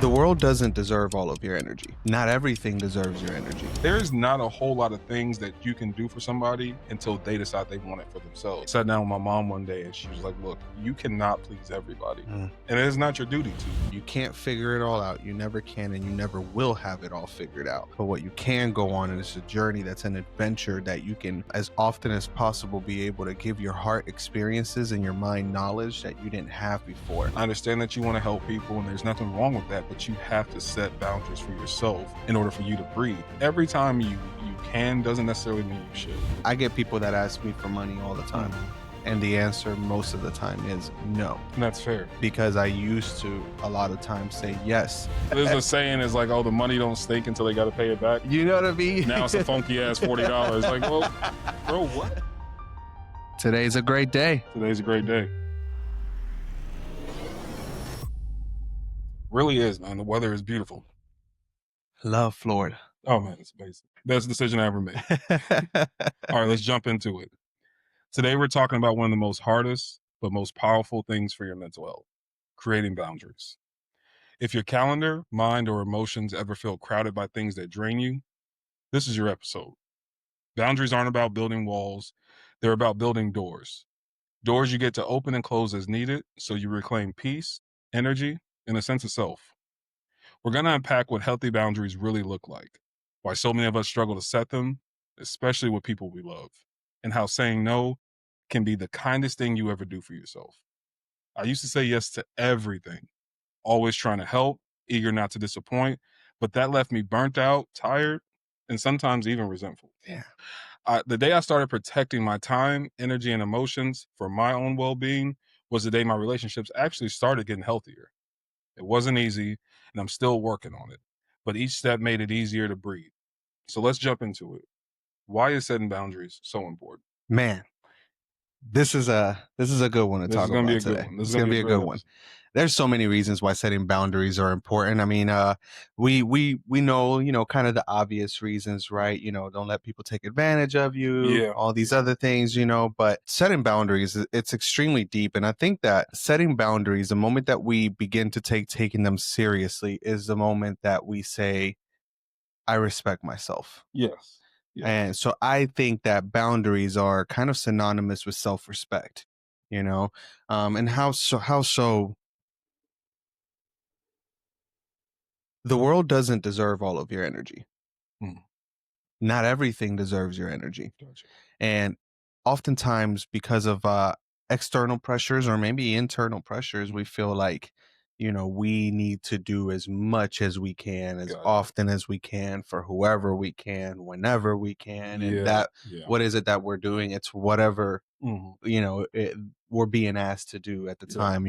The world doesn't deserve all of your energy. Not everything deserves your energy. There's not a whole lot of things that you can do for somebody until they decide they want it for themselves. Sat down with my mom one day and she was like, look, you cannot please everybody. And it is not your duty to. You can't figure it all out. You never can, and you never will have it all figured out. But what you can go on is a journey that's an adventure that you can, as often as possible, be able to give your heart experiences and your mind knowledge that you didn't have before. I understand that you want to help people and there's nothing wrong with that, but you have to set boundaries for yourself in order for you to breathe. Every time you can doesn't necessarily mean you should. I get people that ask me for money all the time. And the answer most of the time is no. And that's fair. Because I used to a lot of times say yes. There's a saying is like, oh, the money don't stink until they got to pay it back. You know what I mean? Now it's a funky ass $40. Like, well, bro, what? Today's a great day. Today's a great day. Really is, man. The weather is beautiful. Love Florida. Oh, man, it's amazing. Best decision I ever made. All right, let's jump into it. Today, we're talking about one of the most hardest but most powerful things for your mental health, creating boundaries. If your calendar, mind, or emotions ever feel crowded by things that drain you, this is your episode. Boundaries aren't about building walls. They're about building doors. Doors you get to open and close as needed so you reclaim peace, energy, and a sense of self. We're going to unpack what healthy boundaries really look like, why so many of us struggle to set them, especially with people we love, and how saying no can be the kindest thing you ever do for yourself. I used to say yes to everything, always trying to help, eager not to disappoint, but that left me burnt out, tired, and sometimes even resentful. Yeah. The day I started protecting my time, energy, and emotions for my own well-being was the day my relationships actually started getting healthier. It wasn't easy, and I'm still working on it, but each step made it easier to breathe. So let's jump into it. Why is setting boundaries so important? Man, this is a good one to This talk is gonna about be a good today. one. This It's is gonna gonna be be a a great good one. episode. There's so many reasons why setting boundaries are important. I mean, we know, kind of the obvious reasons, right? Don't let people take advantage of you, Yeah. all these other things, but setting boundaries, it's extremely deep. And I think that setting boundaries, the moment that we begin to taking them seriously is the moment that we say, I respect myself. Yes. Yeah. And so I think that boundaries are kind of synonymous with self-respect, and how so the world doesn't deserve all of your energy. Mm. Not everything deserves your energy. Gotcha. And oftentimes because of external pressures or maybe internal pressures, we feel like, we need to do as much as we can, as Gotcha. often as we can for whoever we can, whenever we can. And what is it that we're doing? It's whatever, we're being asked to do at the time,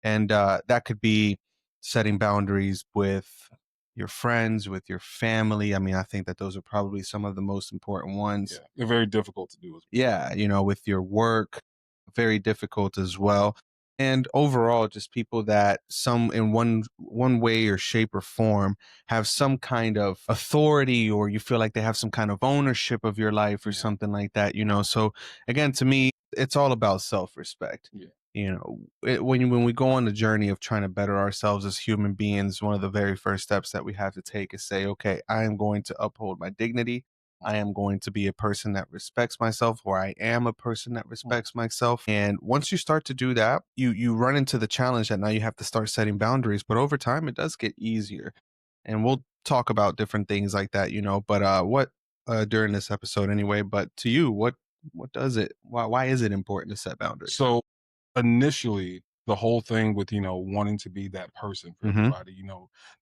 and that could be setting boundaries with your friends, with your family. I mean, I think that those are probably some of the most important ones. Yeah. They're very difficult to do as well. Yeah, with your work, very difficult as well. And overall, just people that some in one way or shape or form have some kind of authority, or you feel like they have some kind of ownership of your life or something like that. So again, to me, it's all about self-respect. Yeah. When we go on the journey of trying to better ourselves as human beings, one of the very first steps that we have to take is say, okay, I am going to uphold my dignity. I am going to be a person that respects myself, or I am a person that respects myself. And once you start to do that, you run into the challenge that now you have to start setting boundaries. But over time, it does get easier. And we'll talk about different things like that, but what during this episode anyway. But to you, what does it, why is it important to set boundaries? So initially, the whole thing with, wanting to be that person for everybody,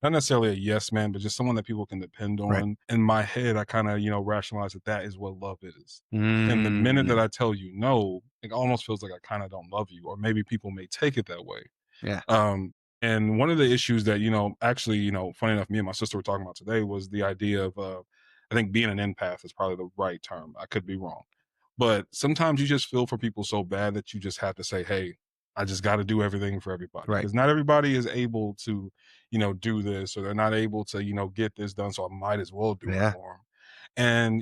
not necessarily a yes man, but just someone that people can depend on. Right. In my head, I kind of, rationalize that is what love is. And the minute that I tell you no, it almost feels like I kind of don't love you, or maybe people may take it that way. Yeah. And one of the issues that, actually, funny enough, me and my sister were talking about today was the idea of, I think being an empath is probably the right term. I could be wrong. But sometimes you just feel for people so bad that you just have to say, hey, I just got to do everything for everybody. Right. Because not everybody is able to, do this, or they're not able to, get this done. So I might as well do it for them. And,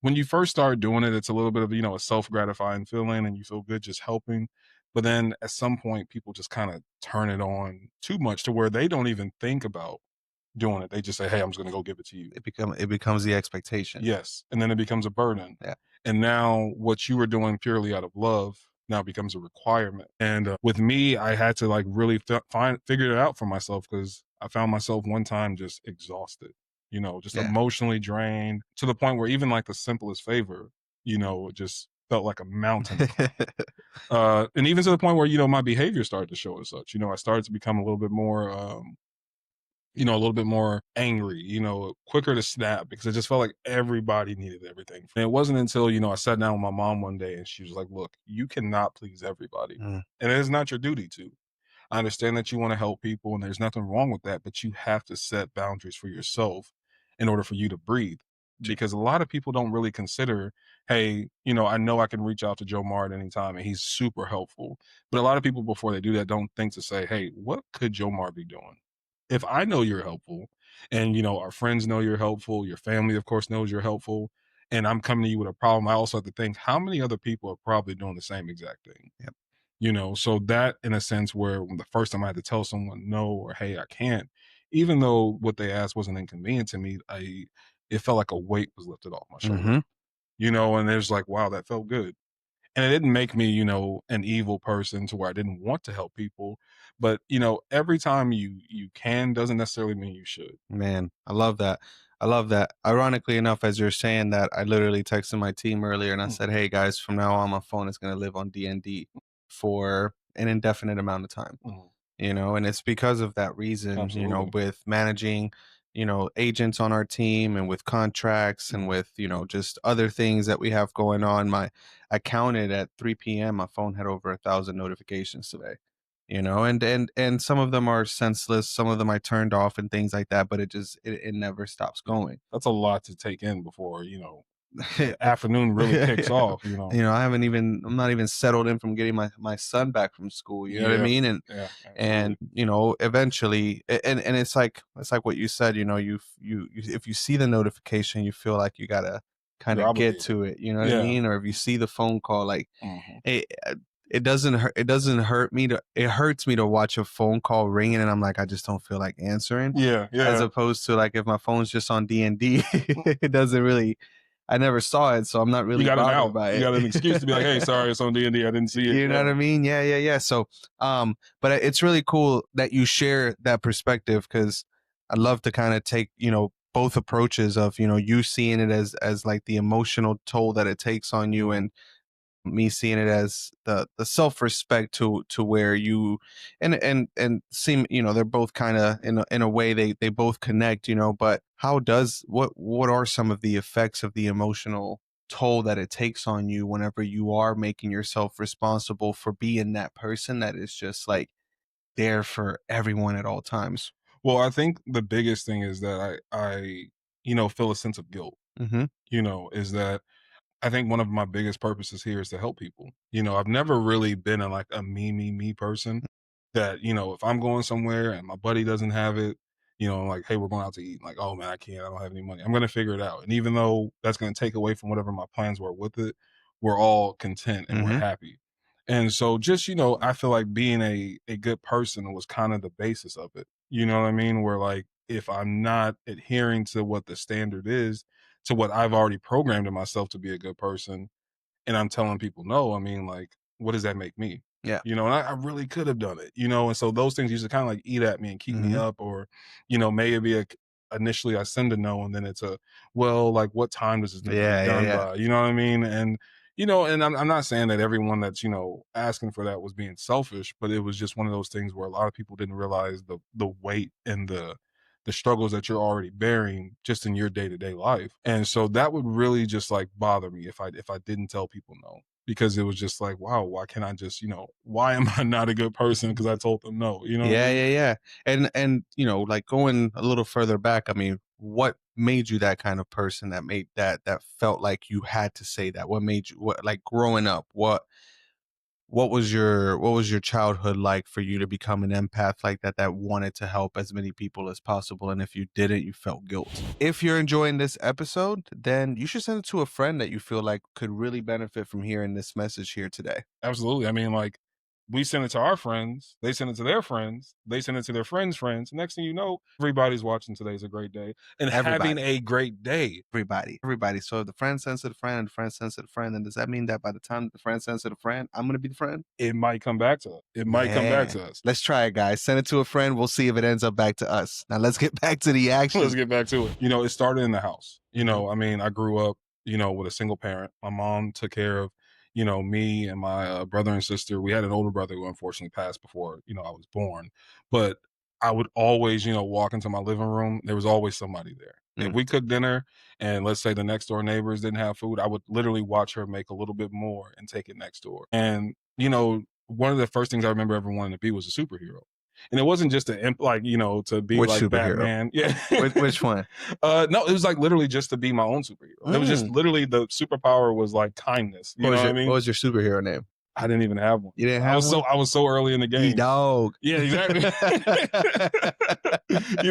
when you first start doing it, it's a little bit of, a self-gratifying feeling and you feel good just helping. But then at some point, people just kind of turn it on too much to where they don't even think about doing it. They just say, "Hey, I'm just going to go give it to you." It becomes the expectation. Yes, and then it becomes a burden. Yeah. And now what you were doing purely out of love now becomes a requirement. And with me, I had to like really figure it out for myself because I found myself one time just exhausted, just Yeah. emotionally drained to the point where even like the simplest favor, just felt like a mountain to climb. And even to the point where my behavior started to show as such. I started to become a little bit more a little bit more angry, quicker to snap because I just felt like everybody needed everything. And it wasn't until, I sat down with my mom one day and she was like, look, you cannot please everybody. Mm, And it is not your duty to. I understand that you want to help people and there's nothing wrong with that, but you have to set boundaries for yourself in order for you to breathe. j- Because a lot of people don't really consider, hey, I know I can reach out to Joe Mar at any time and he's super helpful. But a lot of people before they do that don't think to say, hey, what could Joe Mar be doing? If I know you're helpful and our friends know you're helpful, your family of course knows you're helpful, and I'm coming to you with a problem, I also have to think how many other people are probably doing the same exact thing. yep. So that in a sense where when the first time I had to tell someone no or hey, I can't, even though what they asked wasn't inconvenient to me, it felt like a weight was lifted off my shoulder. Hmm. And it was like, wow, that felt good. And it didn't make me, an evil person to where I didn't want to help people. But, every time you can doesn't necessarily mean you should. Man, I love that. I love that. Ironically enough, as you're saying that, I literally texted my team earlier and I Mm, said, "Hey guys, from now on, my phone is going to live on DND for an indefinite amount of time." mhm, And it's because of that reason, absolutely. with managing, agents on our team and with contracts and Mhm. with, just other things that we have going on. I counted at 3 p.m. My phone had over 1,000 notifications today. And some of them are senseless, some of them I turned off and things like that, but it never stops going. That's a lot to take in before, the afternoon really kicks Yeah. off. I'm not even settled in from getting my son back from school. You know what I Yeah. mean? Yeah, And absolutely. eventually, and it's like what you said. If you see the notification, you feel like you gotta kind You're of get obligated. to it. You know what I Yeah. mean? Or if you see the phone call, like Mhm. it, it hurts me to watch a phone call ringing and I'm like, I just don't feel like answering, Yeah, as yeah. opposed to like if my phone's just on D&D, it doesn't really, I never saw it, so I'm not You really got an bothered out. by You got an excuse to be like, "Hey, it. sorry, it's on D&D. I didn't see it." You know what Yeah. I mean? Yeah, yeah, yeah. So, but it's really cool that you share that perspective because I love to kind of take, both approaches of, you seeing it as like the emotional toll that it takes on you, Mhm. and me seeing it as the self-respect to where you and seem, they're both kind of in a way they both connect, but what are some of the effects of the emotional toll that it takes on you whenever you are making yourself responsible for being that person that is just like there for everyone at all times? Well, I think the biggest thing is that I feel a sense of guilt, Mm-hmm. is that I think one of my biggest purposes here is to help people. I've never really been a like a me person that, if I'm going somewhere and my buddy doesn't have it, like, hey, we're going out to eat. Like, oh man, I can't, I don't have any money. I'm gonna figure it out. And even though that's gonna take away from whatever my plans were with it, we're all content and we're Mm-hmm. happy. And so just, I feel like being a good person was kind of the basis of it. You know what I mean? Where like if I'm not adhering to what the standard is, to what I've already programmed in myself to be a good person, and I'm telling people no, I mean, like, what does that make me? Yeah. And I really could have done it, and so those things used to kind of like eat at me and keep me Mm-hmm. up, or, maybe initially I send a no and then it's a, well, like, what time does this need to be Yeah, yeah, done yeah. by? You know what I mean? And I'm not saying that everyone that's, asking for that was being selfish, but it was just one of those things where a lot of people didn't realize the weight and the struggles that you're already bearing just in your day-to-day life. And so that would really just like bother me if I didn't tell people no. Because it was just like, wow, why can't I just, why am I not a good person because I told them no? You know what I Yeah, mean? yeah, yeah. And like going a little further back, I mean, what made you that kind of person that made that felt like you had to say that? What made you, what, like growing up, what was your childhood like for you to become an empath like that wanted to help as many people as possible, and if you didn't, you felt guilt? If you're enjoying this episode, then you should send it to a friend that you feel like could really benefit from hearing this message here today. Absolutely. I mean, like, we send it to our friends, they send it to their friends, they send it to their friends' friends. Next thing you know, everybody's watching Today's a Great Day and having Everybody. a great day. Everybody. So if the friend sends to the friend and the friend sends to the friend, then does that mean that by the time the friend sends to the friend, I'm gonna be the friend? It might come back to us. It might come back Yeah. to us. Let's try it, guys. Send it to a friend. We'll see if it ends up back to us. Now let's get back to the Let's action. get back to it. It started in the house. Mhm. I mean, I grew up, with a single parent. My mom took care of, me and my brother and sister. We had an older brother who unfortunately passed before, I was born. But I would always, walk into my living room. There was always somebody there. If Mm. we cooked dinner and let's say the next door neighbors didn't have food, I would literally watch her make a little bit more and take it next door. And, one of the first things I remember ever wanting to be was a superhero. And it wasn't just to to be Which like superhero? Batman. Yeah. Which one? No, it was like literally just to be my own superhero. It was just Mm. literally the superpower was like kindness. You know what I What mean? was your superhero name? I didn't even have one. You didn't I have was so one? I was so early in the E game. dog. Yeah, exactly.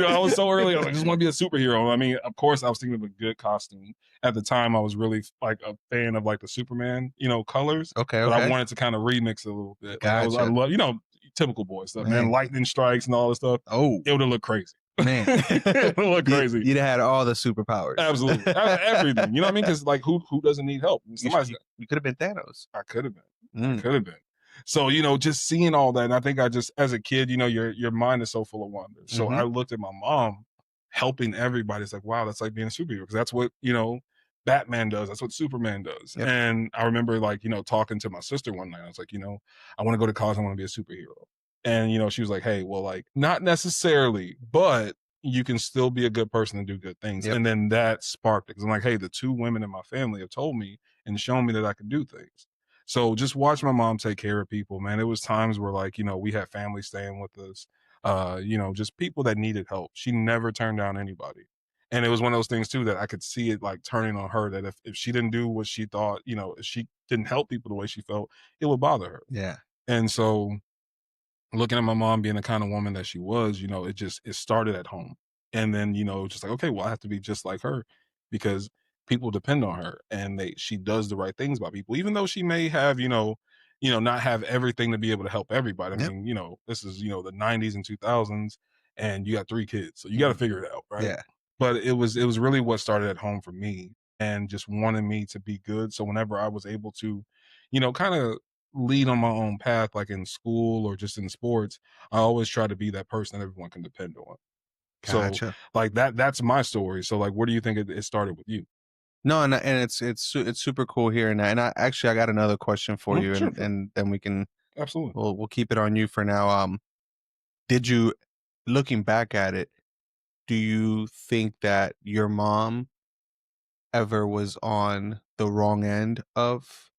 I was so early. I was like, I just want to be a superhero. I mean, of course, I was thinking of a good costume. At the time, I was really like a fan of like the Superman, colors, Okay, but I okay. wanted to kind of remix it a little bit. Like I Gotcha. love, typical boy stuff, man. Man. Lightning strikes and all this stuff. Oh, It would have looked crazy. man. It would look crazy. You'd have had all the superpowers. Absolutely. Everything. You know what I mean? Because like who doesn't need help? Somebody's You could have been Thanos. I could have been. I Mm. could have been. So, just seeing all that, and I think I just as a kid, your mind is so full of wonder. So Mhm. I looked at my mom helping everybody. It's like, wow, that's like being a superhero. Because that's what, Batman does. That's what Superman does. Yep. And I remember like, talking to my sister one night. I was like, I want to go to college, I want to be a superhero. And she was like, hey, well, like, not necessarily, but you can still be a good person and do good things. Yep. And then that sparked it. Because I'm like, hey, the two women in my family have told me and shown me that I could do things. So just watch my mom take care of people, man. It was times where like, we had family staying with us, just people that needed help. She never turned down anybody. And it was one of those things too that I could see it like turning on her that if she didn't do what she thought, if she didn't help people the way she felt, it would bother her. Yeah. And so looking at my mom being the kind of woman that she was, it started at home. And then, just like, okay, well, I have to be just like her because people depend on her and she does the right things by people, even though she may have, not have everything to be able to help everybody. I Yep. mean, this is, the 90s and 2000s and you got 3 kids. So you got to Mhm. figure it out. Right. Yeah. But it was really what started at home for me and just wanted me to be good. So whenever I was able to, kind of lead on my own path, like in school or just in sports, I always try to be that person that everyone can depend on. So Gotcha. like that's my story. So like, where do you think it started with you? No, and it's super cool hearing that. And I got another question for Mhm, you, sure, and sure. then we can Absolutely. we'll keep it on you for now. Did you, looking back at it, do you think that your mom ever was on the wrong end of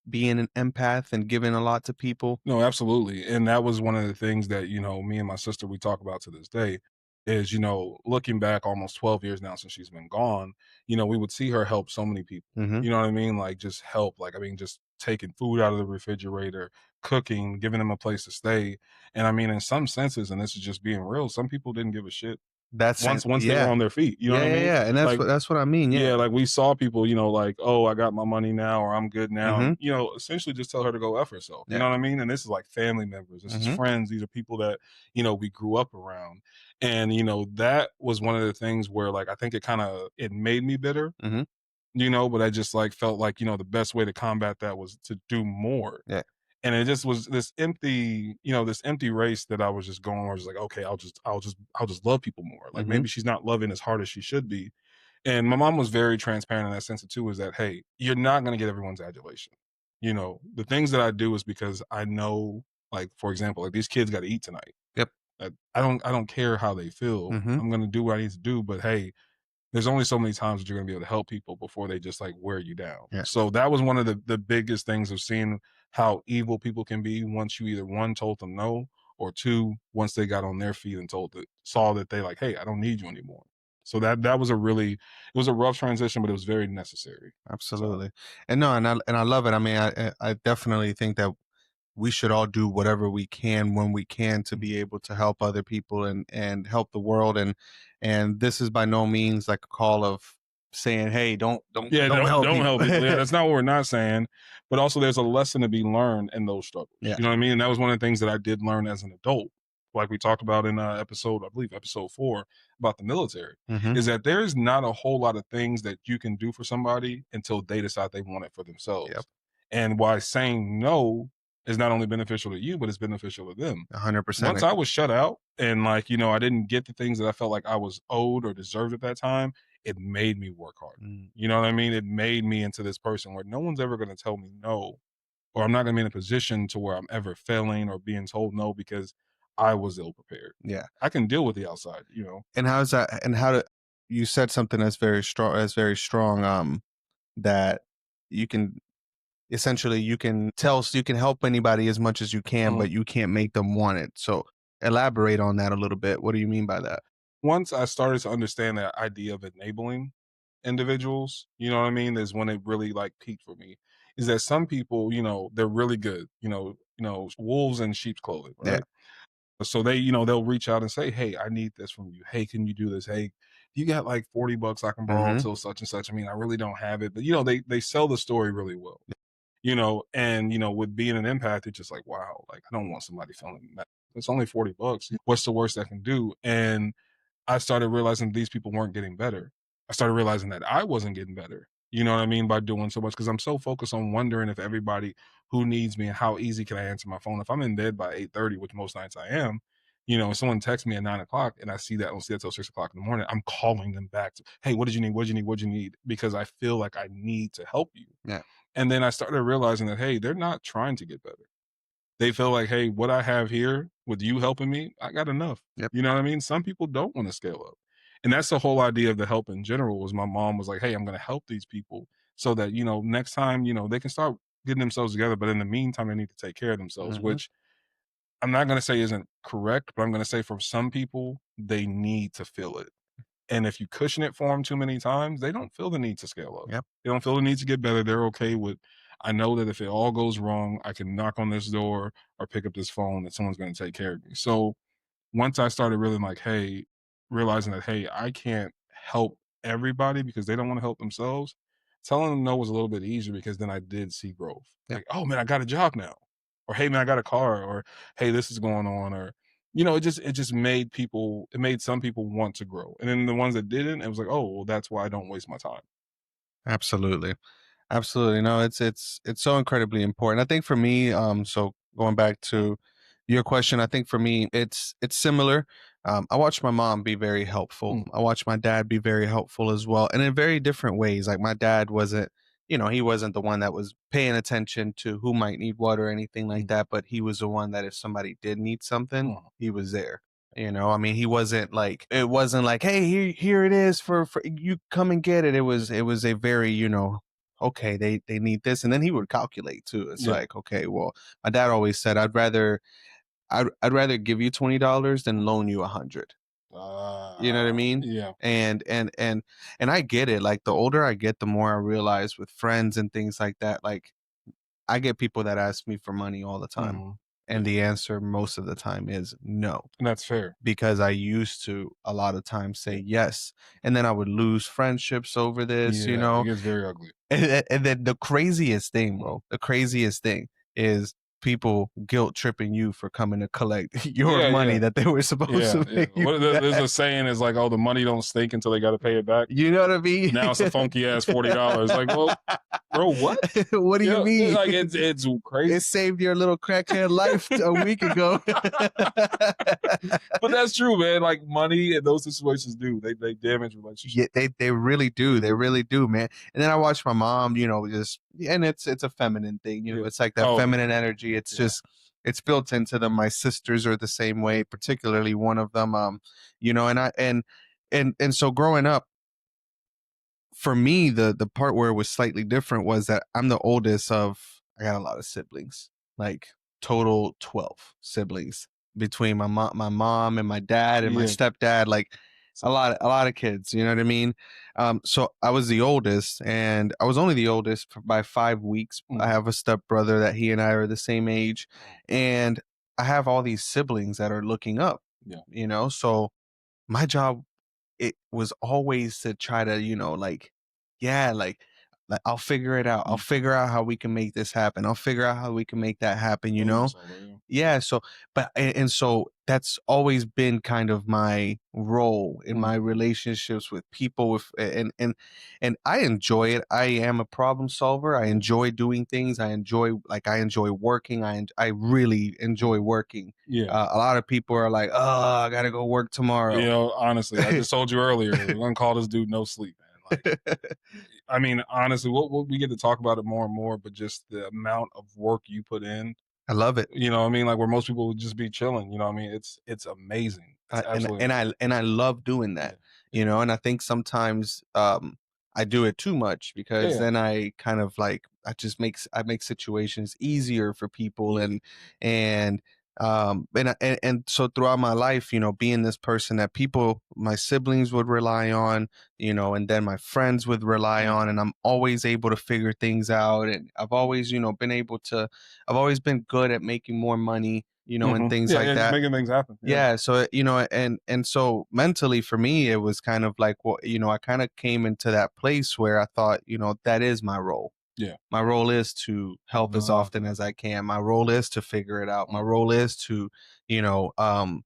being an empath and giving a lot to people? No, absolutely. And that was one of the things that, me and my sister, we talk about to this day is, looking back almost 12 years now since she's been gone, we would see her help so many people. Mhm. You know what I mean? Like just help, like, I mean, just taking food out of the refrigerator, cooking, giving them a place to stay. And I mean, in some senses, and this is just being real, some people didn't give a shit That's it. once they were Yeah. on their feet. You know Yeah, what I yeah, mean? yeah, and Like, that's what I mean, yeah. yeah, like we saw people, like, oh, I got my money now or I'm good now. Mhm. And, essentially just tell her to go F herself. You Yeah. know what I mean? And this is like family members, this is Mhm. friends, these are people that, we grew up around. And, that was one of the things where like I think it made me bitter, Mhm. but I just like felt like, the best way to combat that was to do more. Yeah. And it just was this empty race that I was just going where I was like, okay, I'll just love people more. Like Mhm. maybe she's not loving as hard as she should be, and my mom was very transparent in that sense too, is that, hey, you're not going to get everyone's adulation. The things that I do is because I know, like, for example, like these kids got to eat tonight. Yep. I don't care how they feel. Mhm. I'm going to do what I need to do. But hey, there's only so many times that you're going to be able to help people before they just like wear you down. Yeah. So that was one of the biggest things of seeing how evil people can be once you either one told them no, or two once they got on their feet and saw that they like, hey, I don't need you anymore. So that was it was a rough transition, but it was very necessary. So Absolutely. And no, and I love it. I mean, I definitely think that we should all do whatever we can when we can to mhm, be able to help other people and help the world, and this is by no means like a call of saying, "Hey, Yeah, don't help don't people." help people. Yeah, that's not what we're not saying. But also there's a lesson to be learned in those struggles. Yeah. You know what I mean? And that was one of the things that I did learn as an adult. Like we talked about in episode, I believe episode 4 about the military, Mhm. is that there's not a whole lot of things that you can do for somebody until they decide they want it for Yep. themselves. And why saying no is not only beneficial to you, but it's beneficial to them. 100%. Once I was shut out and like, I didn't get the things that I felt like I was owed or deserved at that time, it made me work harder. Mm, You know what I mean? It made me into this person where no one's ever going to tell me no, or I'm not going to be in a position to where I'm ever failing or being told no because I was ill prepared. yeah. I can deal with the outside. And how's that and how to you said something that's very strong, that you can essentially you can help anybody as much as you can, Mhm. but you can't make them want it. So elaborate on that a little bit. What do you mean by that? Once I started to understand that idea of enabling individuals, you know what I mean, is when it really like peaked for me. Is that some people, they're really good, wolves in sheep's clothing, Yeah. right? So they, they'll reach out and say, "Hey, I need this from you. Hey, can you do this? Hey, you got like $40 I can borrow Mhm. till such and such. I mean, I really don't have it." But they sell the story really well. And with being an empath, it's just like, wow, like I don't want somebody feeling that. It's only $40. What's the worst I can do? And I started realizing these people weren't getting better. I started realizing that I wasn't getting better. You know what I mean? By doing so much because I'm so focused on wondering if everybody who needs me and how easy can I answer my phone. If I'm in bed by 8:30, which most nights I am, if someone texts me at 9 o'clock and I don't see that till 6 o'clock in the morning, I'm calling them back to, hey, what did you need? What did you need? What did you need? Because I feel like I need to help you. Yeah. And then I started realizing that, hey, they're not trying to get better. They feel like, hey, what I have here with you helping me, I got enough. Yep. You know what I mean? Some people don't want to scale up. And that's the whole idea of the help in general was my mom was like, hey, I'm going to help these people so that, next time, they can start getting themselves together. But in the meantime, they need to take care of themselves, Mhm. which I'm not going to say isn't correct, but I'm going to say for some people, they need to feel it. And if you cushion it for them too many times, they don't feel the need to scale up. Yep. They don't feel the need to get better. They're okay with, I know that if it all goes wrong, I can knock on this door or pick up this phone that someone's going to take care of me. So once I started really like, hey, realizing that, hey, I can't help everybody because they don't want to help themselves, telling them no was a little bit easier because then I did see growth. Yep. Like, oh man, I got a job now. Or hey man, I got a car, or hey, this is going on, or it just made some people want to grow. And then the ones that didn't, it was like, oh well, that's why I don't waste my time. Absolutely. Absolutely. No, it's so incredibly important. I think for me, so going back to your question, I think for me it's similar. I watched my mom be very helpful. Mm, I watched my dad be very helpful as well, and in very different ways. Like my dad wasn't, he wasn't the one that was paying attention to who might need what or anything like mm, that, but he was the one that if somebody did need something, mm. he was there. I mean, it wasn't like, hey, here it is for you come and get it. It was a very, okay, they need this, and then he would calculate too. It's Yeah. like, okay, well, my dad always said, I'd rather give you $20 than loan you 100. You know what I mean? Yeah. And I get it. Like the older I get, the more I realize with friends and things like that. Like I get people that ask me for money all the time, Hmm. and Yeah. the answer most of the time is no, And that's fair. because I used to a lot of times say yes, and then I would lose friendships over this, Yeah, it gets very ugly. and then the craziest thing, Mhm. bro, the craziest thing is people guilt tripping you for coming to collect your Yeah, money yeah, that they were supposed yeah, to yeah. pay you There's back. a saying is like, "Oh, the money don't stink until they got to pay it back." You know what I mean? Now it's a funky ass $40. Like, well, bro, what? What do you Yeah, mean? like it's It crazy. saved your little crackhead life a week ago. But that's true, man. Like money in those situations do they damage Yeah, relationships. they really do. They They really do. really do, man. And then I watch my mom, just and it's a feminine thing, Yeah. it's like that Oh, feminine energy. It's yeah. just it's built into them. My sisters are the same way, particularly one of them. And I and so growing up, for me, the part where it was slightly different was that I'm the oldest of I got a lot of siblings, like total 12 siblings between my mom and my dad and my Yeah. stepdad, like a lot of kids, you know what I mean? So I was the oldest, and I was only the oldest by 5 weeks. I Mhm. have a stepbrother that he and I are the same age, and I have all these siblings that are looking up, Yeah. so my job, it was always to try to, like yeah, like I'll figure it out. I'll Mm. figure out how we can make this happen. I'll figure out how we can make that happen, you Problem know? solver, yeah. Yeah, so but and so that's always been kind of my role in Mm. my relationships with people with and I enjoy it. I am a problem solver. I Yeah. enjoy doing things. I enjoy working. I really enjoy working. Yeah. A lot of people are like, "Oh, I got to go work You tomorrow." know, honestly, I just told you earlier, we're gonna call this dude no sleep, man. Like, I mean, honestly, what we get to talk about it more and more, but just the amount of work you put in, I love it. you know what I mean? Like where most people would just be chilling, you know what I mean? It's amazing. It's And absolutely and amazing. I love doing Yeah. that, Yeah. and I think sometimes I do it too much Yeah. because Yeah. then I kind of like I make situations easier for people Yeah. and so throughout my life, being this person that people my siblings would rely on, and then my friends would rely Mm. on, and I'm always able to figure things out, and I've always been good at making more money, and Mhm. things Yeah, like yeah, just that. making things happen. Yeah. Yeah, so and so mentally for me it was kind of like, well, I kind of came into that place where I thought, that is my role. Yeah. My role is to help as often as I can. My role is to figure it out. My Mm. role is to, you know, um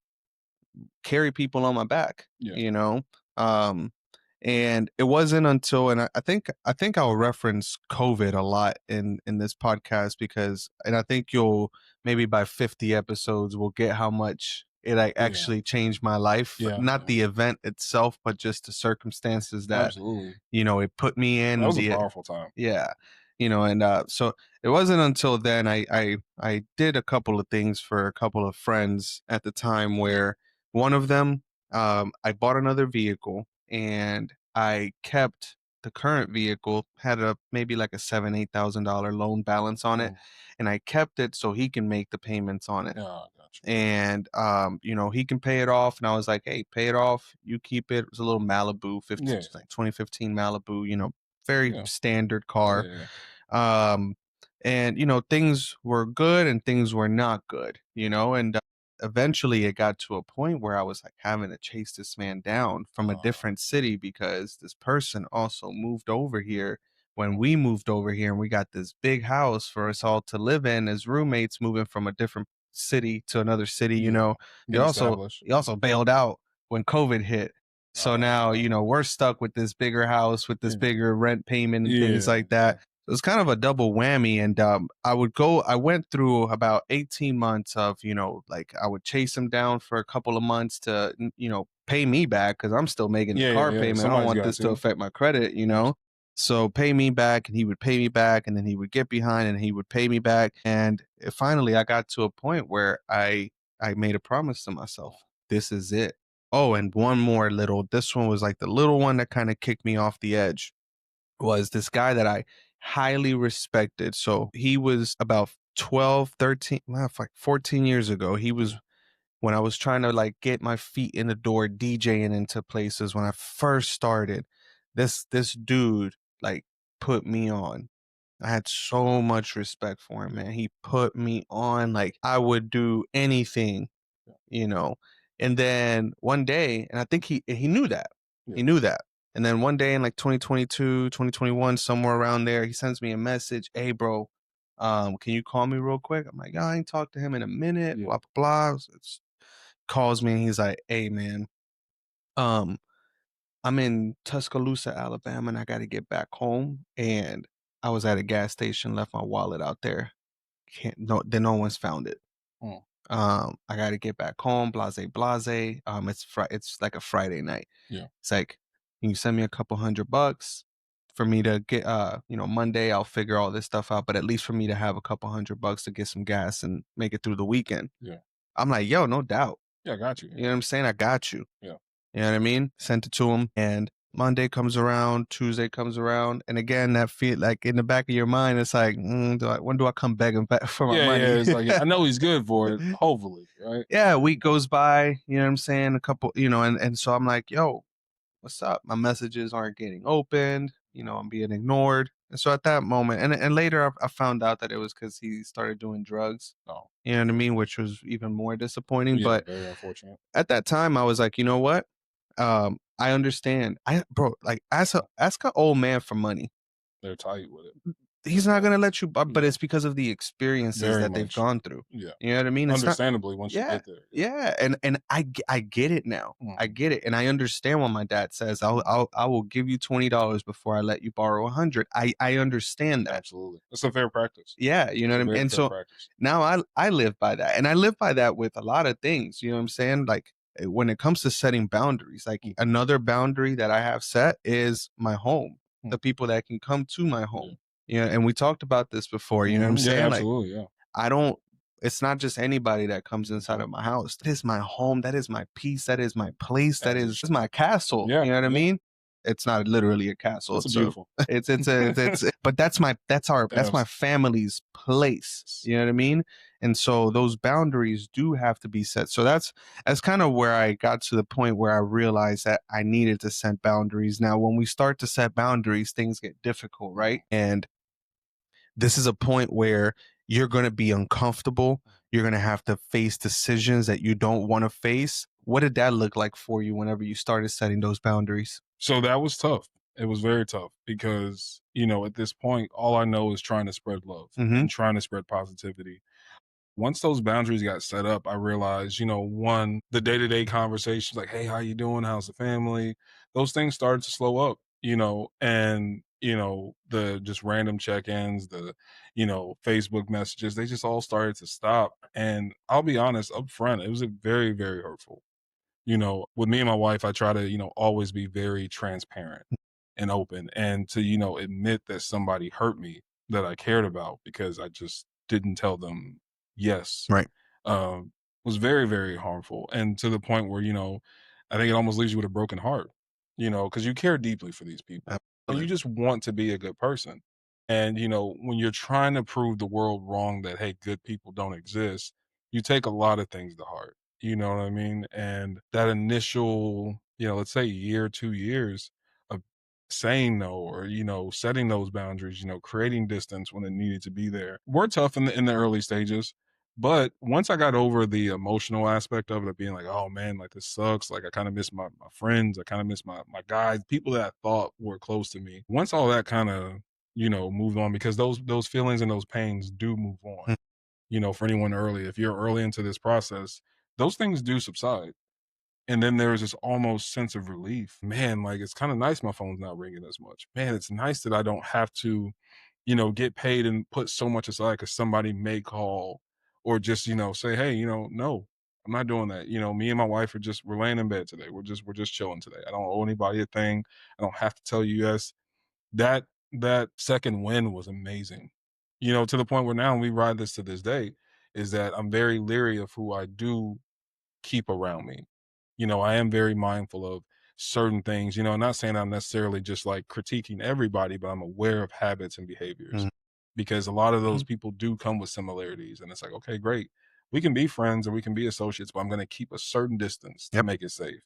carry people on my back, Yeah. um and it wasn't until and I think I'll reference COVID a lot in this podcast because and I think you'll maybe by 50 episodes we'll get how much it like Yeah. actually changed my life, Yeah. not Yeah. the event itself but just the circumstances that Absolutely. it put me That in was a the powerful time. yeah, and so it wasn't until then I did a couple of things for a couple of friends at the time Yeah. where one of them I bought another vehicle and I kept the current vehicle had a maybe like a $7,000-8,000 loan balance on it, Mm. and I kept it so he can make the payments on it. Yeah, I got you. And he can pay it off, and I was like, hey, pay it off, you keep it. It was a little Malibu 50, Yeah. like 2015 Malibu, very Yeah. standard Yeah. car. Yeah. um and things were good and things were not good, and eventually it got to a point where I was like having to chase this man down from a Uh, different city because this person also moved over here when we moved over here, and we got this big house for us all to live in as roommates moving from a different city to another city. yeah. he Get also established. he also bailed out when COVID hit, so now Uh, we're stuck with this bigger house with this yeah. bigger rent payment and things Yeah. like that. It was kind of a double whammy, and I went through about 18 months of, like I would chase him down for a couple of months to pay me back because I'm still making the Yeah. Yeah. car Yeah. payment. I don't Somebody's want got this to to. affect my credit, Abs- so pay me back, and he would pay me back, and then he would get behind and he would pay me back, and finally I got to a point where I made a promise to myself, this is it. Oh, and one more little, this one was like the little one that kind of kicked me off the edge, was this guy that I highly respected. So he was about 12, 13, well, like 14 years ago. He was Yeah. when I was trying to like get my feet in the door DJing into places when I first started. This dude like put me on. I had so much respect for him, Yeah. man. He put me on, like I would do anything, Yeah. you know. And then one day, and I think he knew that. Yeah. He knew that. And then one day in like 2022, 2021, somewhere around there, he sends me a message, "Hey bro, can you call me real quick?" I'm like, "Oh, I ain't talked to him in a minute, Yeah. blah blah blah." Calls me and he's like, "Hey man, um, I'm in Tuscaloosa, Alabama, and I gotta get back home. And I was at a gas station, left my wallet out there. Can't no then no one's found it. Mm. I got to get back home, blase, blase. It's like a Friday night. Yeah. It's like, can you send me a couple $100 for me to get, Monday I'll figure all this stuff out, but at least for me to have a couple $100 to get some gas and make it through the weekend." Yeah. I'm like, yo, no doubt. Yeah. I got you. You know what I'm saying? I got you. Yeah. You know what I mean? Sent it to him, and Monday comes around, Tuesday comes around, and again that feel like in the back of your mind, it's like, when do I come begging back for my Yeah. Yeah. money? It's like I know he's good for it. Hopefully, right? Yeah, a week goes by, you know what I'm saying? A couple, and so I'm like, yo, what's up? My messages aren't getting opened, I'm being ignored. And so at that moment, and later I found out that it was because he started doing drugs, No. you know what I mean? Which was even more disappointing. Yeah. But Very unfortunate. at that time, I was like, you know what? I understand. I bro, like, ask a old man for money. They're tight with it. He's not gonna let you, but Yeah, it's because of the experiences very that they've much. gone through. Yeah, You know what I mean? It's not. understandably once you Yeah, get there. Yeah. yeah, and I get it now. I Mhm. get it, and I understand when my dad says, I will give you $20 before I let you borrow 100." I understand that. Absolutely, it's a fair practice. Yeah, you know It's what a I mean? very And fair so practice. now I live by that, and I live by that with a lot of things, you know what I'm saying? Like, when it comes to setting boundaries, like, Mhm. another boundary that I have set is my home, Mhm. the people that can come to my Yeah. home. You know, and we talked about this before, you know what I'm Yeah, saying? Like, absolutely. Yeah. I don't it's not just anybody that comes inside Mhm. of my house. That is my home, that is my peace, that is my place, that As it is should my be. castle, Yeah, you know what I yeah. mean? It's not literally a castle, It's a it's a beautiful. it's but that's my Abs family's place, you know what I mean? And so those boundaries do have to be set. So that's kind of where I got to the point where I realized that I needed to set boundaries. Now, when we start to set boundaries, things get difficult, Mhm. right? And this is a point where you're going to be uncomfortable. You're going to have to face decisions that you don't want to face. What did that look like for you whenever you started setting those boundaries? So that was tough. It was very tough because, at this point, all I know is trying to spread love Mhm. and trying to spread positivity. Once those boundaries got set up, I realized, one, the day-to-day conversations like, "Hey, how you doing? How's the family?" Those things started to slow up, and, the just random check-ins, Facebook messages, they just all started to stop. And I'll be honest, up front, it was a very, very hurtful. With me and my wife, I try to, always be very transparent and open and to, admit that somebody hurt me that I cared about because I just didn't tell them yes. Right. Was very, very harmful. And to the point where, I think it almost leaves you with a broken heart, because you care deeply for these people and you Absolutely. just want to be a good person. And, when you're trying to prove the world wrong that, hey, good people don't exist, you take a lot of things to heart. You know what I mean? And that initial, let's say year, 2 years of saying no or, setting those boundaries, creating distance when it needed to be there were tough in the early stages. But once I got over the emotional aspect of it, being like, oh man, like this sucks. Like I kind of miss my friends. I kind of miss my guys, people that I thought were close to me. Once all that kind of, moved on because those feelings and those pains do move on, Mm. for anyone early. If you're early into this process, those things do subside. And then there's this almost sense of relief. Man, like it's kind of nice my phone's not ringing as much. Man, it's nice that I don't have to, get paid and put so much aside because somebody may call or just, say, hey, no, I'm not doing that. Me and my wife we're laying in bed today. We're just chilling today. I don't owe anybody a thing. I don't have to tell you yes. That second win was amazing. To the point where now we ride this to this day, is that I'm very leery of who I do keep around me. I am very mindful of certain things, not saying I'm necessarily just like critiquing everybody, but I'm aware of habits and behaviors Mhm. because a lot of those Mhm. people do come with similarities. And it's like, okay, great. We can be friends or we can be associates, but I'm going to keep a certain distance to Yep. make it safe.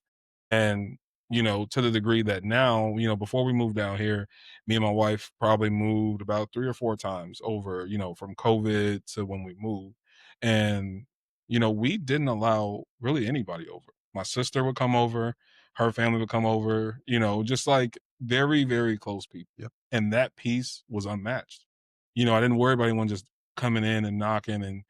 And, to the degree that now, before we moved down here, me and my wife probably moved about 3 or 4 times over, from COVID to when we moved. And, we didn't allow really anybody over. My sister would come over, her family would come over, just like very, very close people. Yep. And that piece was unmatched. I didn't worry about anyone just coming in and knocking and,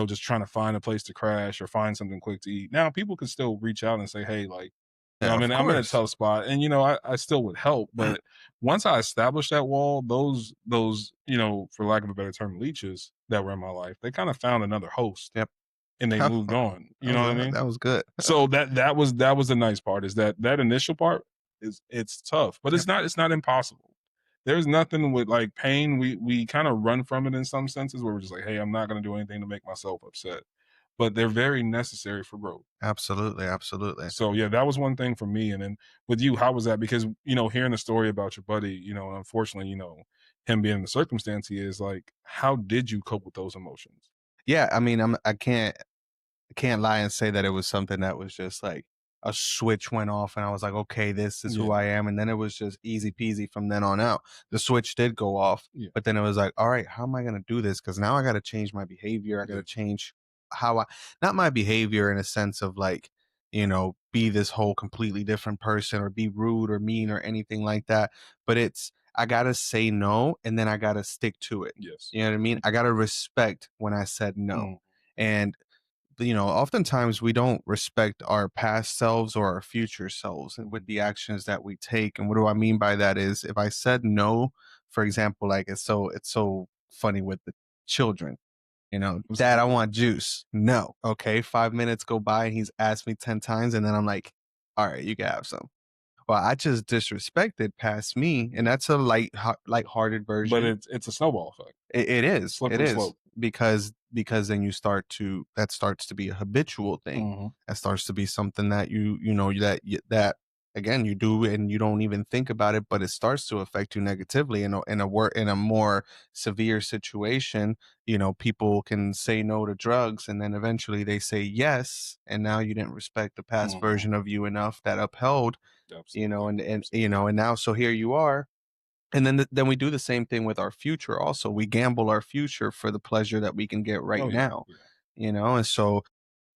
just trying to find a place to crash or find something quick to eat. Now people could still reach out and say, hey, like, Yeah, of I'm in a course. tough spot, and I still would help. But once I established that wall, those for lack of a better term, leeches that were in my life, they kind of found another host Yep. and they moved on. You That know was what I mean? that was good. So that was the nice part is that initial part it's tough, but Yep. it's not impossible. There's nothing with like pain. We kind of run from it in some senses where we're just like, hey, I'm not going to do anything to make myself upset, but they're very necessary for growth. Absolutely, absolutely. So yeah, that was one thing for me. And then with you, how was that? Because hearing the story about your buddy, unfortunately, him being in the circumstance he is, like, how did you cope with those emotions? Yeah, I mean, I can't lie and say that it was something that was just like a switch went off and I was like, okay, this is who Yeah, I am. And then it was just easy peasy from then on out. The switch did go off, yeah, but then it was like, all right, how am I going to do this? Because now I got to change my behavior. I got yeah, to change how I, not my behavior in a sense of like be this whole completely different person or be rude or mean or anything like that. But I gotta say no, and then I gotta stick to it. Yes. You know what I mean? I gotta respect when I said no. Mm. And oftentimes we don't respect our past selves or our future selves and with the actions that we take. And what do I mean by that is if I said no, for example, like it's so funny with the children, What's dad, that? I want juice. No. Okay. 5 minutes go by and he's asked me 10 times. And then I'm like, all right, you can have some. Well, I just disrespected past me. And that's a light-hearted But version. it's a snowball effect, It is. It slippery is slope. because then that starts to be a habitual thing. Mhm. That starts to be something that that again you do and you don't even think about it, but it starts to affect you negatively in a more severe situation. People can say no to drugs and then eventually they say yes, and now you didn't respect the past Mhm. version of you enough that upheld, Absolutely. and Absolutely. and now so here you are, and then we do the same thing with our future also. We gamble our future for the pleasure that we can get right Oh, yeah. now, Yeah. and so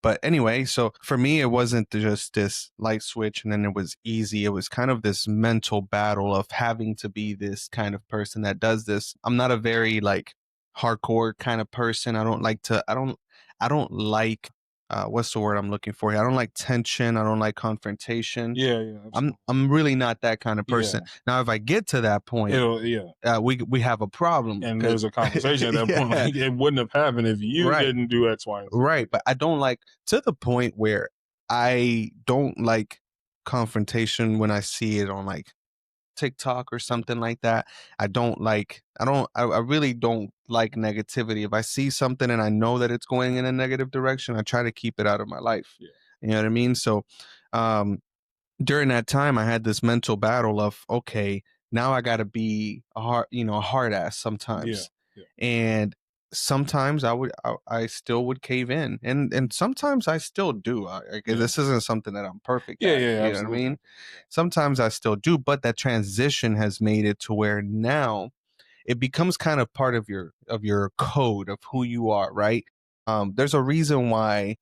but anyway, so for me, it wasn't just this light switch and then it was easy. It was kind of this mental battle of having to be this kind of person that does this. I'm not a very like hardcore kind of person. I don't like what's the word I'm looking for here? I don't like tension. I don't like confrontation. Yeah, yeah, absolutely. I'm really not that kind of person. Yeah. Now, if I get to that point, Yeah. we have a problem And because there's a conversation at that point, yeah, like, it wouldn't have happened if you right. didn't do X, Y, and Z. Right, but I don't like to the point where I don't like confrontation when I see it on like TikTok or Yeah. something like that. I really don't like negativity. If I see something and I know that it's going in a negative direction, I try to keep it out of my life. Yeah. You know what I mean? So, um, during that time I had this mental battle of okay, now I got to be a hard ass Yeah. sometimes. Yeah. And sometimes I still would cave in, and sometimes I still do. Yeah. This isn't something that I'm perfect Yeah, at, yeah, you know what I absolutely. mean? Sometimes I still do, but that transition has made it to where now it becomes kind of part of your code of who you are, right? There's a reason why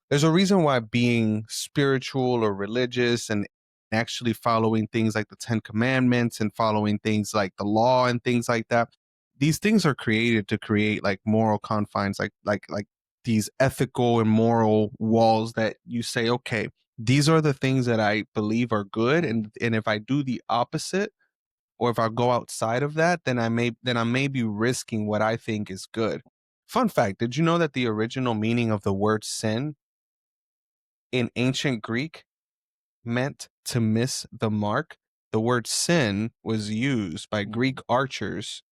being spiritual or religious and actually following things like the 10 commandments and following things like the law and things like that, these things are created to create like moral confines, like these ethical and moral walls that you say, okay, these are the things that I believe are good, and if I do the opposite or if I go outside of that, then I may be risking what I think is good. Fun fact, did you know that the original meaning of the word sin in ancient Greek meant to miss the mark? The word sin was used by Greek Mhm. archers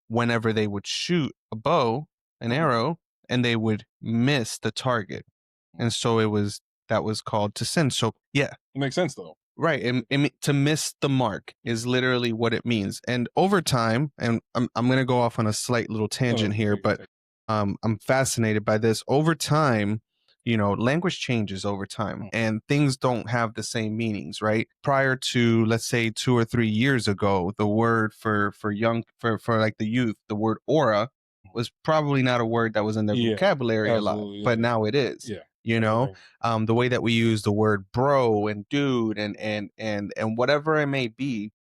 whenever they would shoot a bow, an Mhm. arrow, and they would miss the target. And so that was called to sin. So yeah, It makes sense though. right, and to miss the mark is literally what it means. And over time, and I'm gonna go off on a slight little tangent No, here, but I'm fascinated by this. Over time, language changes over time, Mm. and things don't have the same meanings, right? Prior to, let's say, 2 or 3 years ago, the word for young for like the youth, the word aura was probably not a word that was in their Yeah, vocabulary a lot, absolutely. but Yeah, now it is. yeah, You I know, agree. the way that we use the word bro and dude and whatever it may be,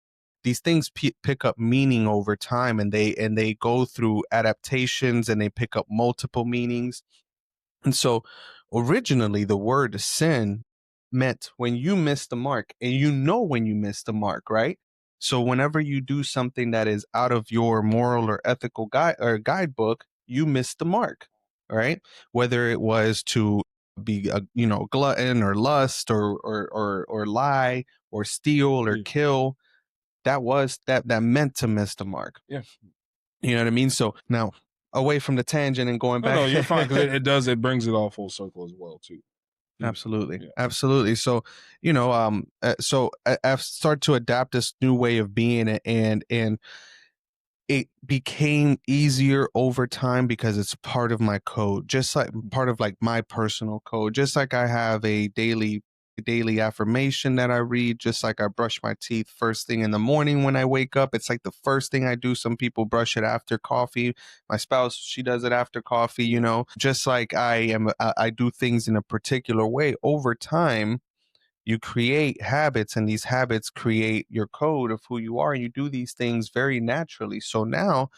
these things pick up meaning over time, and they go through adaptations and they pick up multiple meanings. And so originally the word sin meant when you miss the mark, and when you miss the mark, right? So whenever you do something that is out of your moral or ethical guidebook, you miss the mark, right? Whether it was to be a glutton or lust or lie or steal or Yeah, kill, that meant to miss the mark. yeah. You know what I mean? So now away from the tangent and going No, back. no, you're fine because it brings it all full circle as well too. Yeah, Absolutely. yeah. Absolutely. So, I've started to adapt this new way of being, and it became easier over time because it's part of my code, just like part of like my personal code, just like I have a daily daily affirmation that I read, just like I brush my teeth first thing in the morning when I wake up. It's like the first thing I do. Some people brush it after coffee. My spouse, she does it after coffee, just like I do things in a particular way. Over time, you create habits, and these habits create your code of who you are, and you do these things very naturally. So now,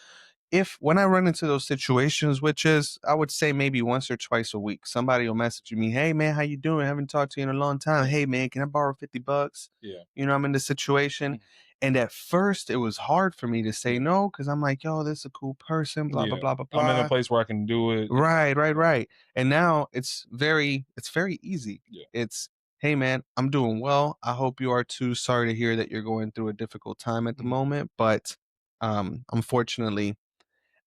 if when I run into those situations, which is I would say maybe once or twice a week, somebody will message me, "Hey man, how you doing? Haven't talked to you in a long time. Yeah. Hey man, can I borrow $50?" Yeah. I'm in this situation. And at first it was hard for me to say Yeah. no, because I'm like, yo, this is a cool person, blah, blah, Yeah. blah, blah, I'm in a blah. place where I can do it. Right, right, right. And now it's very easy. Yeah. It's, hey man, I'm doing well. I hope you are too. Sorry to hear that you're going through a difficult time at the Mhm. moment, but unfortunately,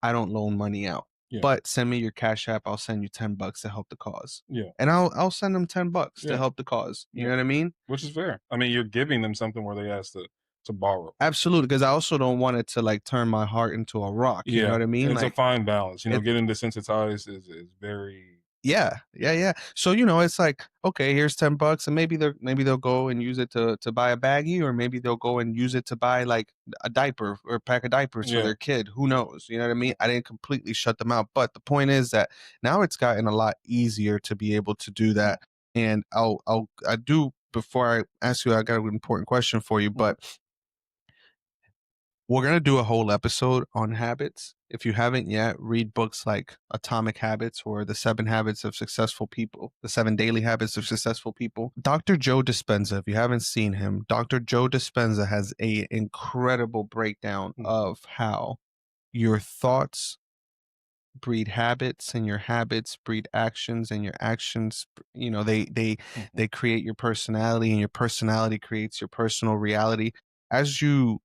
I don't loan money out. Yeah. But send me your Cash App. I'll send you $10 to help the cause. Yeah. And I'll send them $10 to Yeah. help the cause. You Yeah. know what I mean? Which is fair. I mean, you're giving them something where they asked to borrow. Absolutely, because I also don't want it to like turn my heart into a rock. You know Yeah. what I mean? It's a Like fine balance. it. Getting desensitized is very. Yeah, yeah, yeah. So, it's like, okay, here's $10 and maybe they'll go and use it to buy a baggie, or maybe they'll go and use it to buy like a diaper or a pack of diapers for Yeah. their kid. Who knows? You know what I mean? Yeah. I didn't completely shut them out, but the point is that now it's gotten a lot easier to be able to do Mhm. that. And I do, before I ask you, I got an important question for you, Mhm. but we're going to do a whole episode on habits. If you haven't yet, read books like Atomic Habits or The 7 Habits of Successful People, The 7 Daily Habits of Successful People. Dr. Joe Dispenza, if you haven't seen him, Dr. Joe Dispenza has a incredible breakdown Mhm. of how your thoughts breed habits, and your habits breed actions, and your actions, Mhm. they create your personality, and your personality creates your personal reality. As you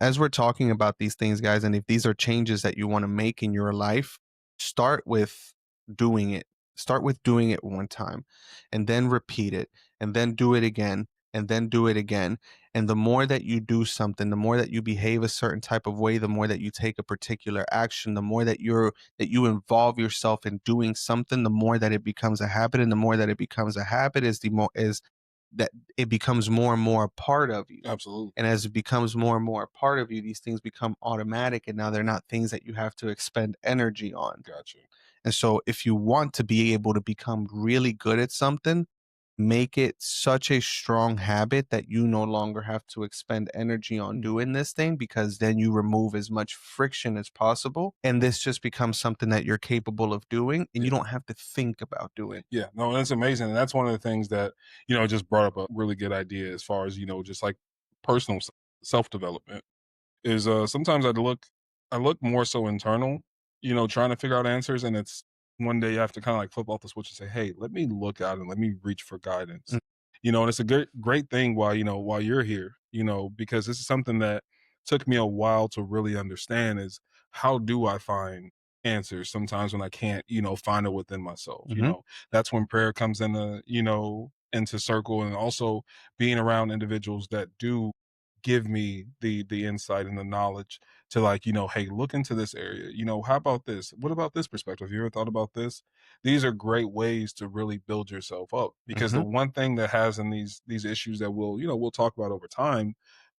as we're talking about these things, guys, and if these are changes that you want to make in your life, start with doing it. Start with doing it one time, and then repeat it, and then do it again, and then do it again. And the more that you do something, the more that you behave a certain type of way, the more that you take a particular action, the more that you involve yourself in doing something, the more that it becomes a habit, and the more that it becomes a habit is the more is that it becomes more and more a part of you. Absolutely. And as it becomes more and more a part of you, these things become automatic. And now they're not things that you have to expend energy on. Gotcha. And so, if you want to be able to become really good at something, make it such a strong habit that you no longer have to expend energy on Mhm. doing this thing, because then you remove as much friction as possible. And this just becomes something that you're capable of doing, and you Yeah. don't have to think about doing. Yeah. No, that's amazing. And that's one of the things that, just brought up a really good idea as far as, just like personal self development. Is sometimes I look more so internal, trying to figure out answers, and it's one day you have to kind of like flip off the switch and say, "Hey, let me look out and let me reach for guidance." Mm. And it's a great thing while you're here, because this is something that took me a while to really understand is how do I find answers sometimes when I can't, find it within myself. Mhm. That's when prayer comes into circle, and also being around individuals that do give me the insight and the knowledge to, like, hey, look into this area, how about this, what about this perspective, you ever thought about this? These are great ways to really build yourself up, because the Mhm. one thing that has in these issues that we'll talk about over time,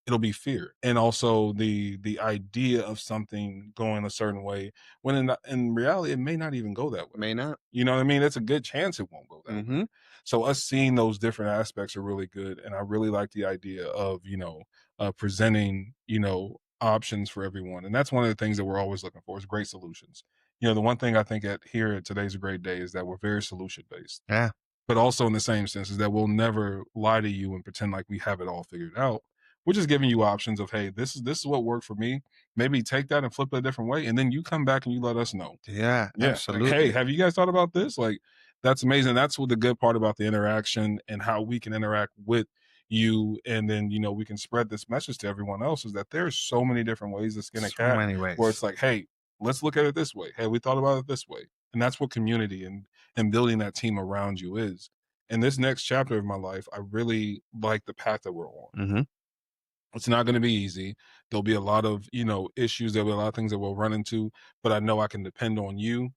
it'll be fear, and also the idea of something going a certain way when in reality it may not even go that way. May not. You know what I mean? It's a good chance it won't go that way. Mhm. So us seeing those different aspects are really good, and I really like the idea of presenting options for everyone, and that's one of the things that we're always looking for is great solutions. The one thing I think at here at Today's a Great Day is that we're very solution based, Yeah. but also in the same sense is that we'll never lie to you and pretend like we have it all figured out. We're just giving you options of, hey, this is what worked for me. Maybe take that and flip it a different way, and then you come back and you let us know. Yeah. Yeah, like, hey, Absolutely. have you guys thought about this? Like, that's amazing. That's what the good part about the interaction and how we can interact with you, and then we can spread this message to everyone else is that there's so many different ways to skin a So cat. many Where ways. it's like, hey, let's look at it this way. Hey, we thought about it this way, and that's what community and building that team around you is. In this next chapter of my life, I really like the path that we're on. Mhm. It's not going to be easy. There'll be a lot of issues. There'll be a lot of things that we'll run into, but I know I can depend on you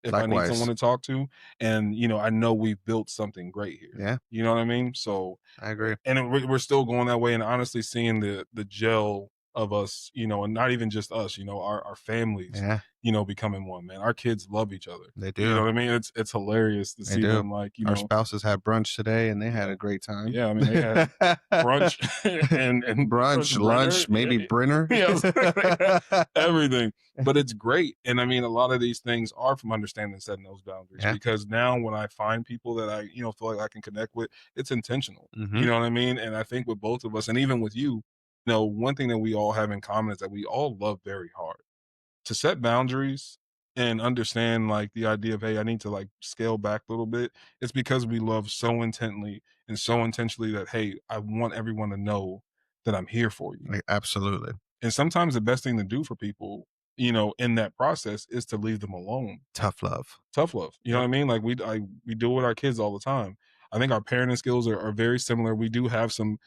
if I need someone Likewise. to talk to, and, I know we've built something great here. Yeah, You know what I mean? So, I agree. and we're still going that way, and honestly seeing the gel of us, and not even just us, our families, Yeah, becoming one, man. Our kids love each other. they You know do. what I mean? It's hilarious to They see do. them, like, Our spouses had brunch today, and they had yeah. a great time. Yeah, I mean, they had brunch and Brunch, brunch lunch, Brenner. Yeah, maybe Brenner. yeah, they had everything. But it's great. And I mean, a lot of these things are from understanding and setting those boundaries, Yeah. because now when I find people that I, feel like I can connect with, it's intentional. Mhm. You know what I mean? And I think with both of us, and even with you, one thing that we all have in common is that we all love very hard. To set boundaries and understand, like, the idea of, hey, I need to, like, scale back a little bit, it's because we love so intently and so intentionally that, hey, I want everyone to know that I'm here for you. Absolutely. And sometimes the best thing to do for people, in that process, is to leave them alone. Tough love. Tough love. You know what Yep. I mean? Like, we do it with our kids all the time. I think our parenting skills are very similar. We do have some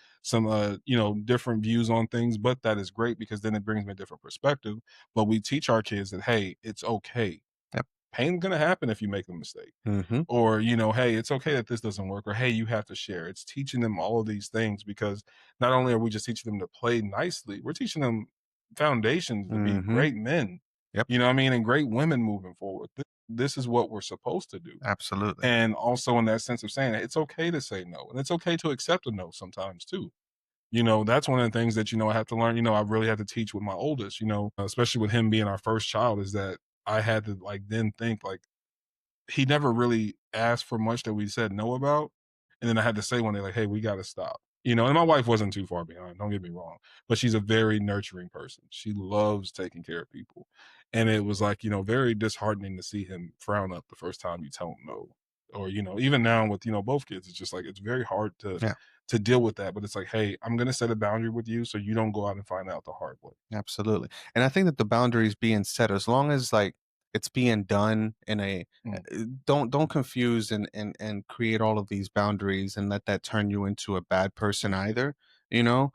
different views on things, but that is great because then it brings me a different perspective. But we teach our kids that, hey, it's okay. Yep. Pain's gonna happen if you make a mistake. Mhm. Or, hey, it's okay that this doesn't work, or hey, you have to share. It's teaching them all of these things, because not only are we just teaching them to play nicely, we're teaching them foundations to be Mhm. great men, Yep. you know what I mean, and great women moving forward. This is what we're supposed to do. Absolutely. And also in that sense of saying it's okay to say no. And it's okay to accept a no sometimes too. That's one of the things that, I have to learn, I really had to teach with my oldest, especially with him being our first child, is that I had to, like, then think, like, he never really asked for much that we said no about, and then I had to say one day, like, "Hey, we gotta stop." And my wife wasn't too far behind, don't get me wrong, but she's a very nurturing person. She loves taking care of people, and it was, like, very disheartening to see him frown up the first time you tell him no. Or, even now with, both kids, it's just, like, it's very hard to Yeah. deal with that, but it's like, "Hey, I'm gonna set a boundary with you so you don't go out and find out the hard way." Absolutely. And I think that the boundaries being set, as long as like it's being done in a Mm, don't confuse and create all of these boundaries and let that turn you into a bad person mm, either. You know,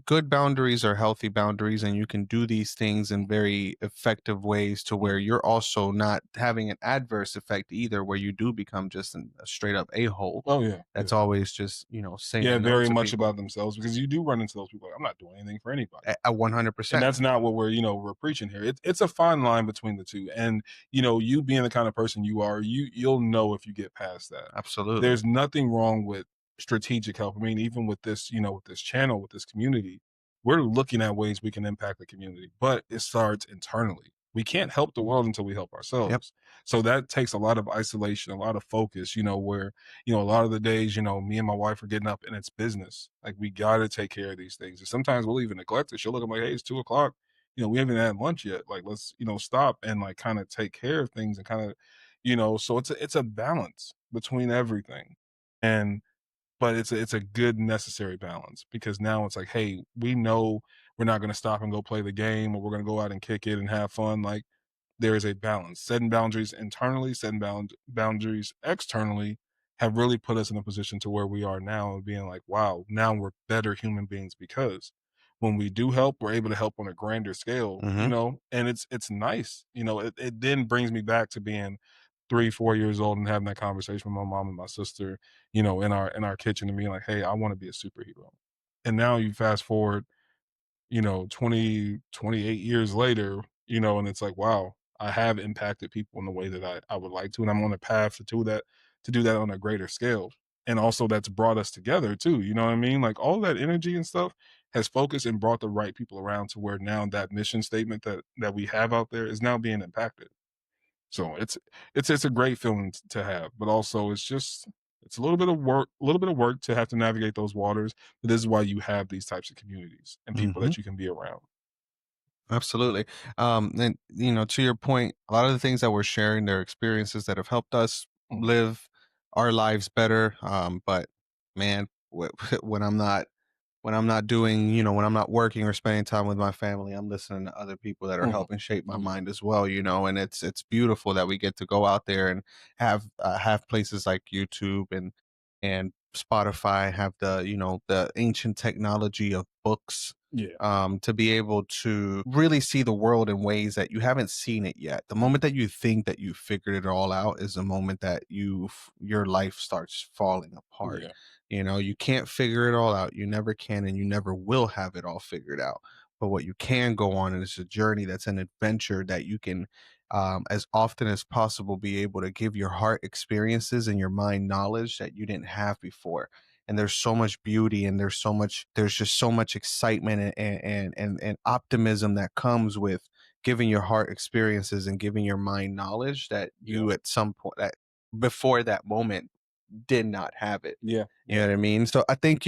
good boundaries are healthy boundaries, and you can do these things in very effective ways to mm. where you're also not having an adverse effect either, where you do become just a straight up a-hole Oh, yeah, that's yeah. always just Yeah, saying no very to much people. about themselves, because you do run into those people, like, "I'm not doing anything for anybody." A And 100%. that's not what we're preaching here. It's a fine line between the two. And, you being the kind of person you are, you'll know if you get past that. Absolutely. There's nothing wrong with strategic help. I mean, even with this, with this channel, with this community, we're looking at ways we can impact the community, but it starts internally. We can't help the world until we help Yep. ourselves. So that takes a lot of isolation, a lot of focus, where, a lot of the days, me and my wife are getting up and it's business. Like, we got to take care of these things. And sometimes we'll even neglect it. She'll look at me like, hey, it's 2 o'clock. We haven't had lunch yet. Like, let's, stop and, like, kind of take care of things and kind of, so it's a balance between everything. And but it's a good necessary balance, because now it's like, hey, we know we're not going to stop and go play the game, or we're going to go out and kick it and have fun. Like, there is a balance. Setting boundaries internally, setting boundaries externally have really put us in a position to where we are now, of being like, wow, now we're better human beings, because when we do help, we're able to help on a grander scale, Mhm. and it's nice. It then brings me back to being 3, 4 years old and having that conversation with my mom and my sister, in our kitchen, and being like, hey, I want to be a superhero. And now you fast forward, 20, 28 years later, and it's like, wow, I have impacted people in the way that I would like to. And I'm on a path to do that on a greater scale. And also that's brought us together too. You know what I mean? Like, all that energy and stuff has focused and brought the right people around to where now that mission statement that we have out there is now being impacted. So it's a great feeling to have, but also it's a little bit of work to have to navigate those waters. But this is why you have these types of communities and people Mhm. that you can be around. Absolutely. And to your point, a lot of the things that we're sharing, they're experiences that have helped us Mm, live our lives better. But man, when I'm not doing, when I'm not working or spending time with my family, I'm listening to other people that are mhm. helping shape my Oh yeah. mind as well, and it's beautiful that we get to go out there and have places like YouTube and Spotify have the ancient technology of books Yeah. to be able to really see the world in ways that you haven't seen it yet. The moment that you think that you figured it all out is the moment that your life starts falling apart. Yeah. You know, you can't figure it all out. You never can, and you never will have it all figured out. But what you can go on is a journey that's an adventure that you can, as often as possible, be able to give your heart experiences and your mind knowledge that you didn't have before. And there's so much beauty, and there's just so much excitement and optimism that comes with giving your heart experiences and giving your mind knowledge that Yeah. you at some point that before that moment did not have it. Yeah. You Yeah. know what I mean? So I think,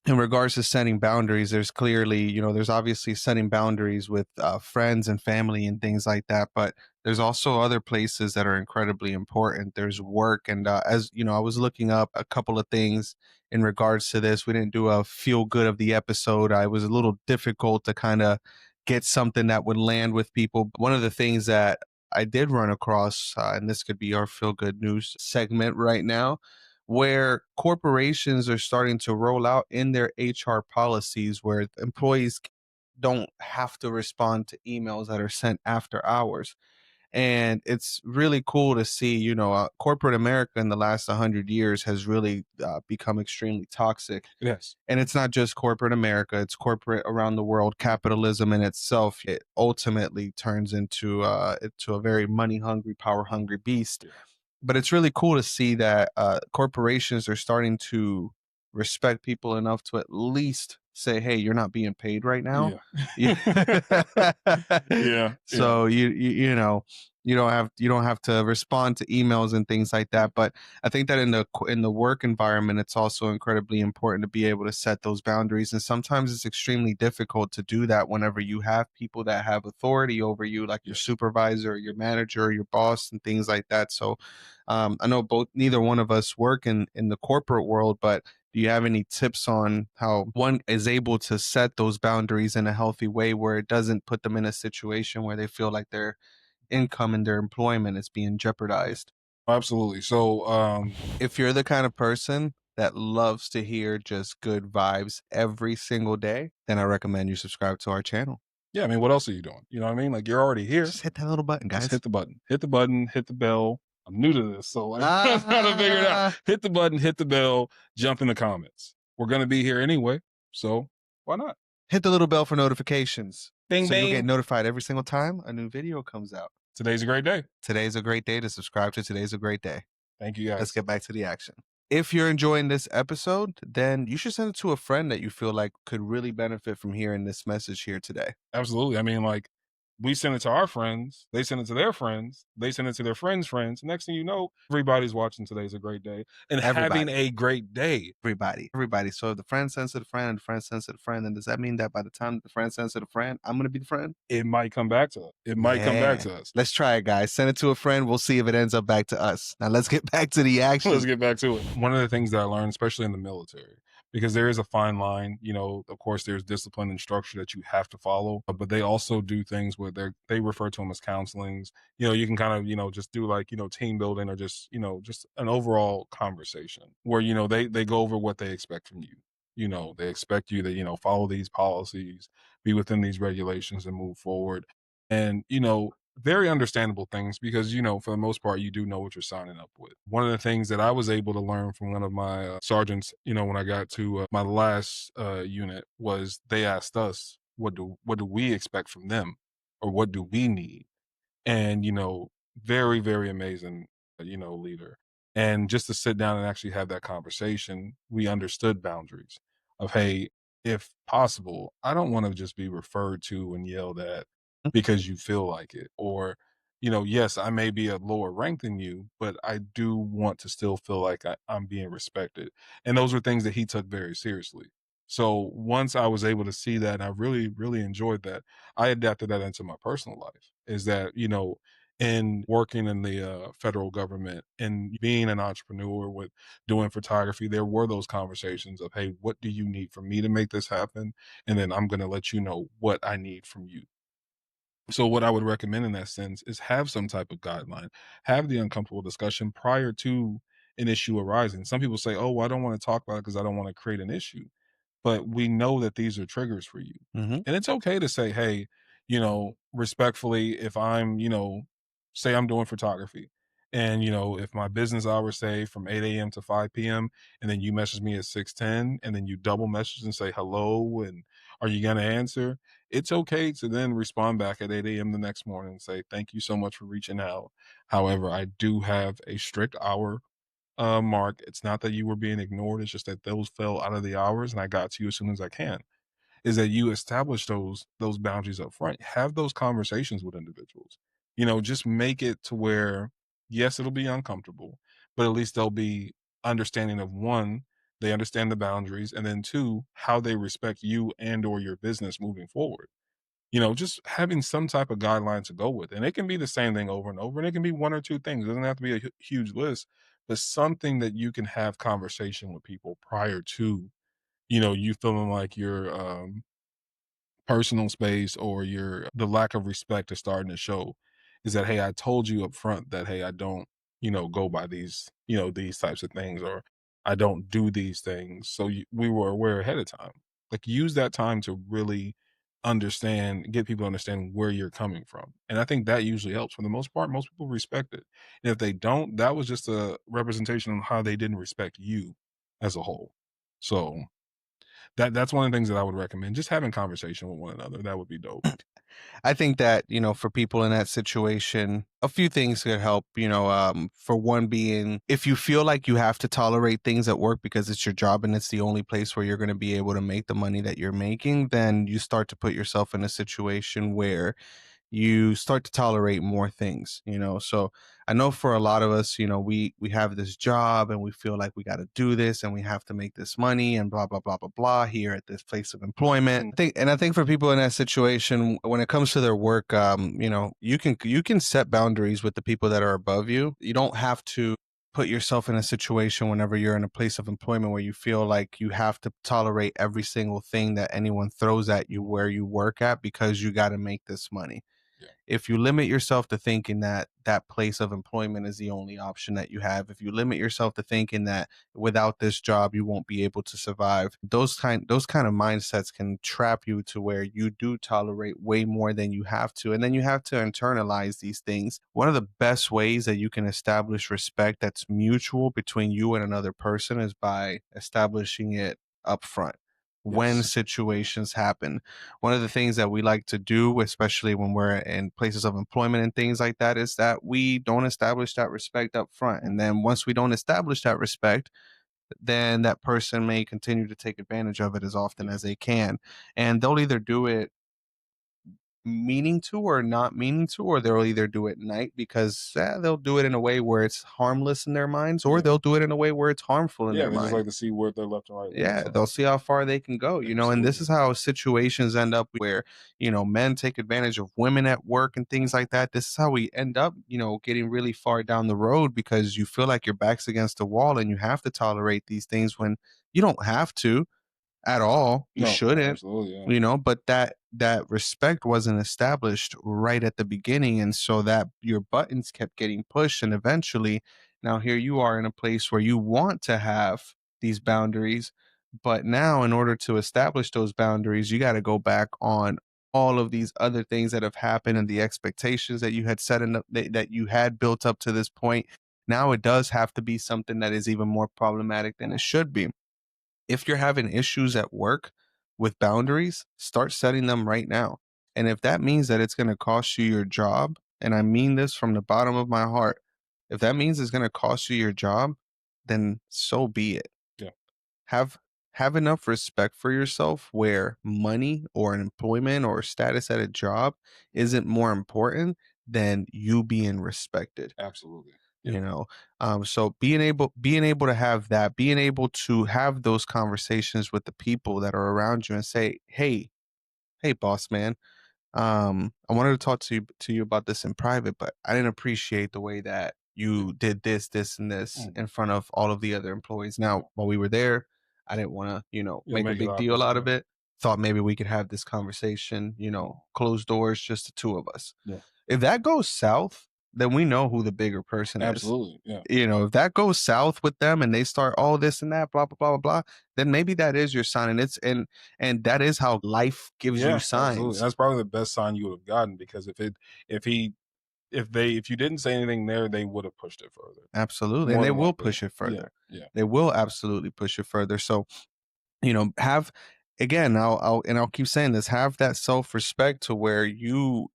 in regards to setting boundaries, there's clearly, there's obviously setting boundaries with friends and family and things like that. But there's also other places that are incredibly important. There's work. And as you know, I was looking up a couple of things in regards to this. We didn't do a feel good of the episode. I was a little difficult to kind of get something that would land with people. One of the things that I did run across, and this could be our feel good news segment right now, where corporations are starting to roll out in their HR policies where employees don't have to respond to emails that are sent after hours. And it's really cool to see, corporate America in the last 100 years has really become extremely toxic. Yes. And it's not just corporate America, it's corporate around the world. Capitalism in itself, it ultimately turns into a very money hungry, power hungry beast. Yeah. But it's really cool to see that corporations are starting to respect people enough to at least say, "Hey, you're not being paid right now." Yeah. Yeah. Yeah. Yeah. So you don't have to respond to emails and things like Mm. that. But I think that in the work environment, it's also incredibly important to be able to set those boundaries. And sometimes it's extremely difficult to do that whenever you have people that have authority over you, like your Yes. supervisor, or your manager, or your boss, and things like that. So I know neither one of us work in the corporate world, but do you have any tips on how one is able to set those boundaries in a healthy way where it doesn't put them in a situation where they feel like their income and their employment is being jeopardized? Absolutely. So, If you're the kind of person that loves to hear just good vibes every single day, then I recommend you subscribe to our channel. yeah, I mean, what else are you doing? You know what I mean? Like, you're already here. Just hit that little button, Just guys. hit the button. Hit the button, hit the bell. I'm new to this, so like I'm trying to figure it out. Ah, Hit the button, hit the bell, jump in the comments. We're gonna be here anyway, so why not? hit the little bell for notifications Bing so you'll get bing. notified every single time a new video comes out. Today's a great day. Today's a great day to subscribe to Today's a Great Day. Thank you Let's guys. get back to the action. If you're enjoying this episode, then you should send it to a friend that you feel like could really benefit from hearing this message here today. Absolutely. I mean, like, we send it to our friends, they send it to their friends, they send it to their friends' friends. Next thing you know, everybody's watching Today's a Great Day and having Everybody, a great day. everybody. So if the friend sends it to the friend and the friend sends it to the friend, then does that mean that by the time the friend sends it to the friend, I'm going to be the friend? It might come back to us. It might come back Yeah. to us. Let's try it, guys. Send it to a friend. We'll see if it ends up back to us. Now let's get back to the Let's action. get back to it. One of the things that I learned, especially in the military, because there is a fine line, of course, there's discipline and structure that you have to follow, but they also do things where they refer to them as counselings. You can kind of, just do like, team building or just an overall conversation where, they go over what they expect from you. They expect you to, follow these policies, be within these regulations and move forward. And, very understandable things because for the most part you do know what you're signing up with. One of the things that I was able to learn from one of my sergeants, when I got to my last unit, was they asked us what do we expect from them, or what do we need. And very very amazing, leader. And just to sit down and actually have that conversation, we understood boundaries of, hey, if possible, I don't want to just be referred to and yelled at because you feel like it. Or yes, I may be a lower rank than you, but I do want to still feel like I'm being respected. And those were things that he took very seriously. So once I was able to see that, and I really really enjoyed that, I adapted that into my personal life. Is that, in working in the federal government and being an entrepreneur with doing photography, there were those conversations of, hey, what do you need from me to make this happen? And then I'm going to let you know what I need from you. So, what I would recommend in that sense is have some type of guideline, have the uncomfortable discussion prior to an issue arising. Some people say, oh, well, I don't want to talk about it because I don't want to create an issue. but we know that these are triggers for you. Mhm. And it's okay to say, hey, respectfully, if I'm, say I'm doing photography and, if my business hours say from 8 a.m. to 5 p.m. and then you message me at 6:10 and then you double message and say hello and are you going to answer? It's okay to then respond back at 8 a.m. the next morning and say, thank you so much for reaching out. However, I do have a strict hour mark. It's not that you were being ignored. It's just that those fell out of the hours and I got to you as soon as I can. Is that you establish those boundaries up front. Have those conversations with individuals. Just make it to where, yes, it'll be uncomfortable, but at least they'll be understanding of one, they understand the boundaries, and then two, how they respect you and or your business moving forward. Just having some type of guideline to go with. And it can be the same thing over and over, and it can be one or two things. It doesn't have to be a huge list, but something that you can have conversation with people prior to, you feeling like your personal space or your the lack of respect is starting to show is that, hey, I told you up front that, hey, I don't, go by these, these types of things, or I don't do these things. So we were aware ahead of time. Like use that time to really understand, get people to understand where you're coming from. And I think that usually helps. For the most part, most people respect it. And if they don't, that was just a representation of how they didn't respect you as a whole. So that's one of the things that I would recommend. Just having conversation with one another. That would be dope. I think that, for people in that situation, a few things could help, for one being, if you feel like you have to tolerate things at work because it's your job and it's the only place where you're going to be able to make the money that you're making, then you start to put yourself in a situation where you start to tolerate more things, so I know for a lot of us, we have this job and we feel like we got to do this and we have to make this money and blah blah blah blah blah here at this place of employment. I think for people in that situation, when it comes to their work, you can set boundaries with the people that are above you. You don't have to put yourself in a situation whenever you're in a place of employment where you feel like you have to tolerate every single thing that anyone throws at you where you work at because you got to make this money. Yeah. If you limit yourself to thinking that that place of employment is the only option that you have, if you limit yourself to thinking that without this job you won't be able to survive, those kind of mindsets can trap you to where you do tolerate way more than you have to, and then you have to internalize these things. One of the best ways that you can establish respect that's mutual between you and another person is by establishing it up front when Yes. situations happen. One of the things that we like to do, especially when we're in places of employment and things like that, is that we don't establish that respect up front. And then once we don't establish that respect, then that person may continue to take advantage of it as often Yeah. as they can. And they'll either do it meaning to or not meaning to, or they'll either do it night because they'll do it in a way where it's harmless in their minds, or Yeah. they'll do it in a way where it's harmful in Yeah. their They just mind. like to see where their left and right limits Yeah, are. they'll see how far they can go, and this Absolutely. is how situations end up where, men take advantage of women at work and things like that. This is how we end up, getting really far down the road because you feel like your back's against the wall and you have to tolerate these things when you don't have to at all. You No, no, shouldn't, absolutely. Yeah. but that respect wasn't established right at the beginning, and so that your buttons kept getting pushed, and eventually, now here you are in a place where you want to have these boundaries, but now in order to establish those boundaries, you got to go back on all of these other things that have happened and the expectations that you had set in that you had built up to this point. Now it does have to be something that is even more problematic than it should be. If you're having issues at work with boundaries, start setting them right now. And if that means that it's going to cost you your job, and I mean this from the bottom of my heart, if that means it's going to cost you your job, then so be it. Yeah. Have have enough respect for yourself where money or an employment or status at a job isn't more important than you being respected. Absolutely. Yeah. So being able to have that, being able to have those conversations with the people that are around you and say, hey boss man, I wanted to talk to you about this in private, but I didn't appreciate the way that Yeah. you did this and this Mm. in front of all of the other employees. Yeah. Now while we were there, I didn't want to Yeah. make a Make it big awkward. deal out Yeah. of it. Thought maybe we could have this conversation, Mm. closed doors, just the two of us. Yeah. If that goes south, then we know who the bigger person is. Absolutely. Yeah. If that goes south with them and they start all this and that, blah blah blah blah blah, then maybe that is your sign, and that is how life gives you Yeah, absolutely. signs. That's probably the best sign you would have gotten because if he if you didn't say anything there, they would have pushed it further. Absolutely, and More they than will likely. push it Yeah. further. Yeah. They will absolutely push it further. So have again, I'll keep saying this: have that self respect to where you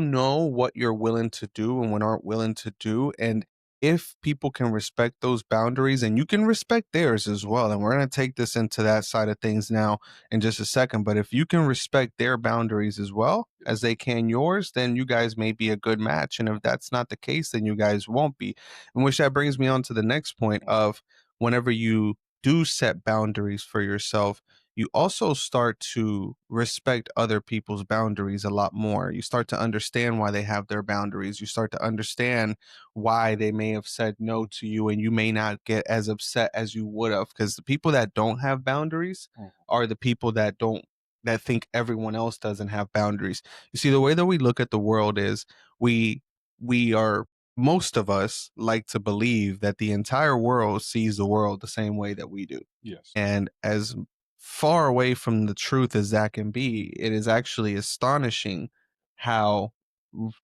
know what you're willing to do and what aren't willing to do. And if people can respect those boundaries and you can respect theirs as well, and we're going to take this into that side of things now in just a second, but if you can respect their boundaries as well as Yes. they can yours, then you guys may be a good match. And if that's not the case, then you guys won't be. And which that brings me on to the next point of whenever you do set boundaries for yourself, you also start to respect other people's boundaries a lot more. You start to understand why they have their boundaries. You start to understand why they may have said no to you and you may not get as upset as you would have. Because the people that don't have boundaries Mhm. are the people that think everyone else doesn't have boundaries. You see, the way that we look at the world is we we are most of us like to believe that the entire world sees the world the same way that we do. Yes. And as far away from the truth as that can be, it is actually astonishing how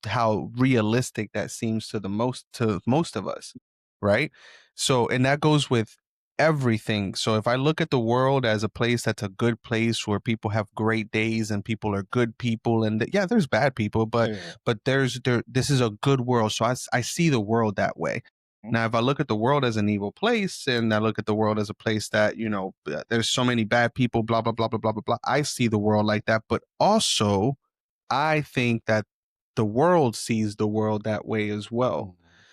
how realistic that seems to most of us, right? So, and that goes with everything. So if I look at the world as a place that's a good place where people have great days and people are good people, and yeah, there's bad people, but Yeah. this is a good world. So I see the world that way. Mhm. Now, if I look at the world as an evil place and I look at the world as a place that, there's so many bad people, blah, blah, blah, blah, blah, blah, blah, I see the world like that. But also, I think that the world sees the world that way as well. Mhm.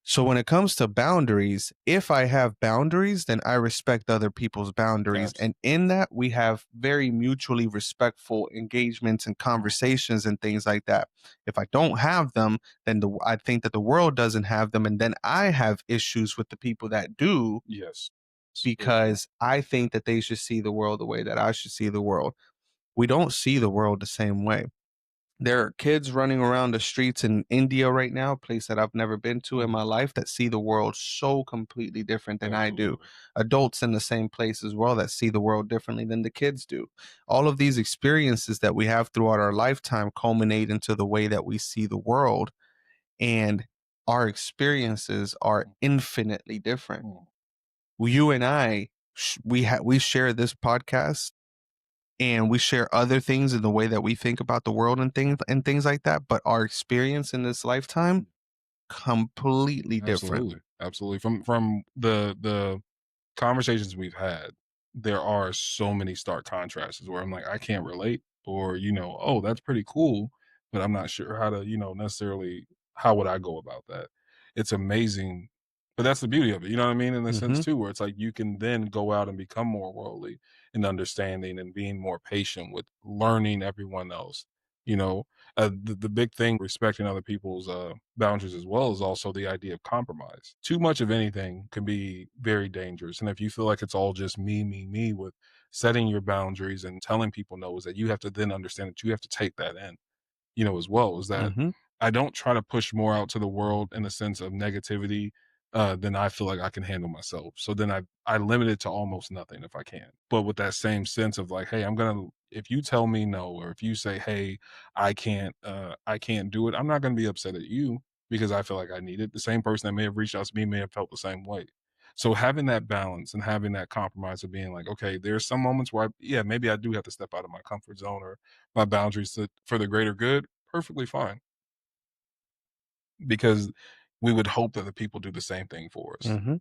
So when it comes to boundaries, if I have boundaries, then I respect other people's boundaries. Absolutely. And in that, we have very mutually respectful engagements and Mhm. conversations and things like that. If I don't have them, then I think that the world doesn't have them. And then I have issues with the people that do Yes. It's very true. because I think that they should see the world the way that I should see the world. We don't see the world the same way. There are kids running around the streets in India right now, a place that I've never been to in Mhm. my life, that see the world so completely different than I do. Absolutely. Adults in the same place as well that see the world differently than the kids do. All of these experiences that we have throughout our lifetime culminate into the way that we see the world, and our experiences are infinitely different. Mhm. You and I, we share this podcast and we share other things in the way that we think about the world and things like that, but our experience in this lifetime completely different. Absolutely. Absolutely. From the conversations we've had, there are so many stark contrasts where I'm like, I can't relate, or, oh, that's pretty cool, but I'm not sure how to, necessarily how would I go about that. It's amazing. But that's the beauty of it. You know what I mean? In the sense Mhm. too, where it's like you can then go out and become more worldly and understanding and being more patient with learning everyone else. You know, the big thing respecting other people's boundaries as well is also the idea of compromise. Too much of anything can be very dangerous, and if you feel like it's all just me with setting your boundaries and telling people no, is that you have to then understand that you have to take that in, as well, is that Mhm. I don't try to push more out to the world in a sense of negativity than I feel like I can handle myself. So then I limit it to almost nothing if I can. But with that same sense of like, hey, I'm gonna if you tell me no, or if you say, hey, I can't do it, I'm not gonna be upset at you because I feel like I need it. The same person that may have reached out to me may have felt the same way. So having that balance and having that compromise of being like, okay, there's some moments where yeah, maybe I do have to step out of my comfort zone or my boundaries for the greater good, perfectly fine. Because we would hope that the people do the same thing for us, Mhm.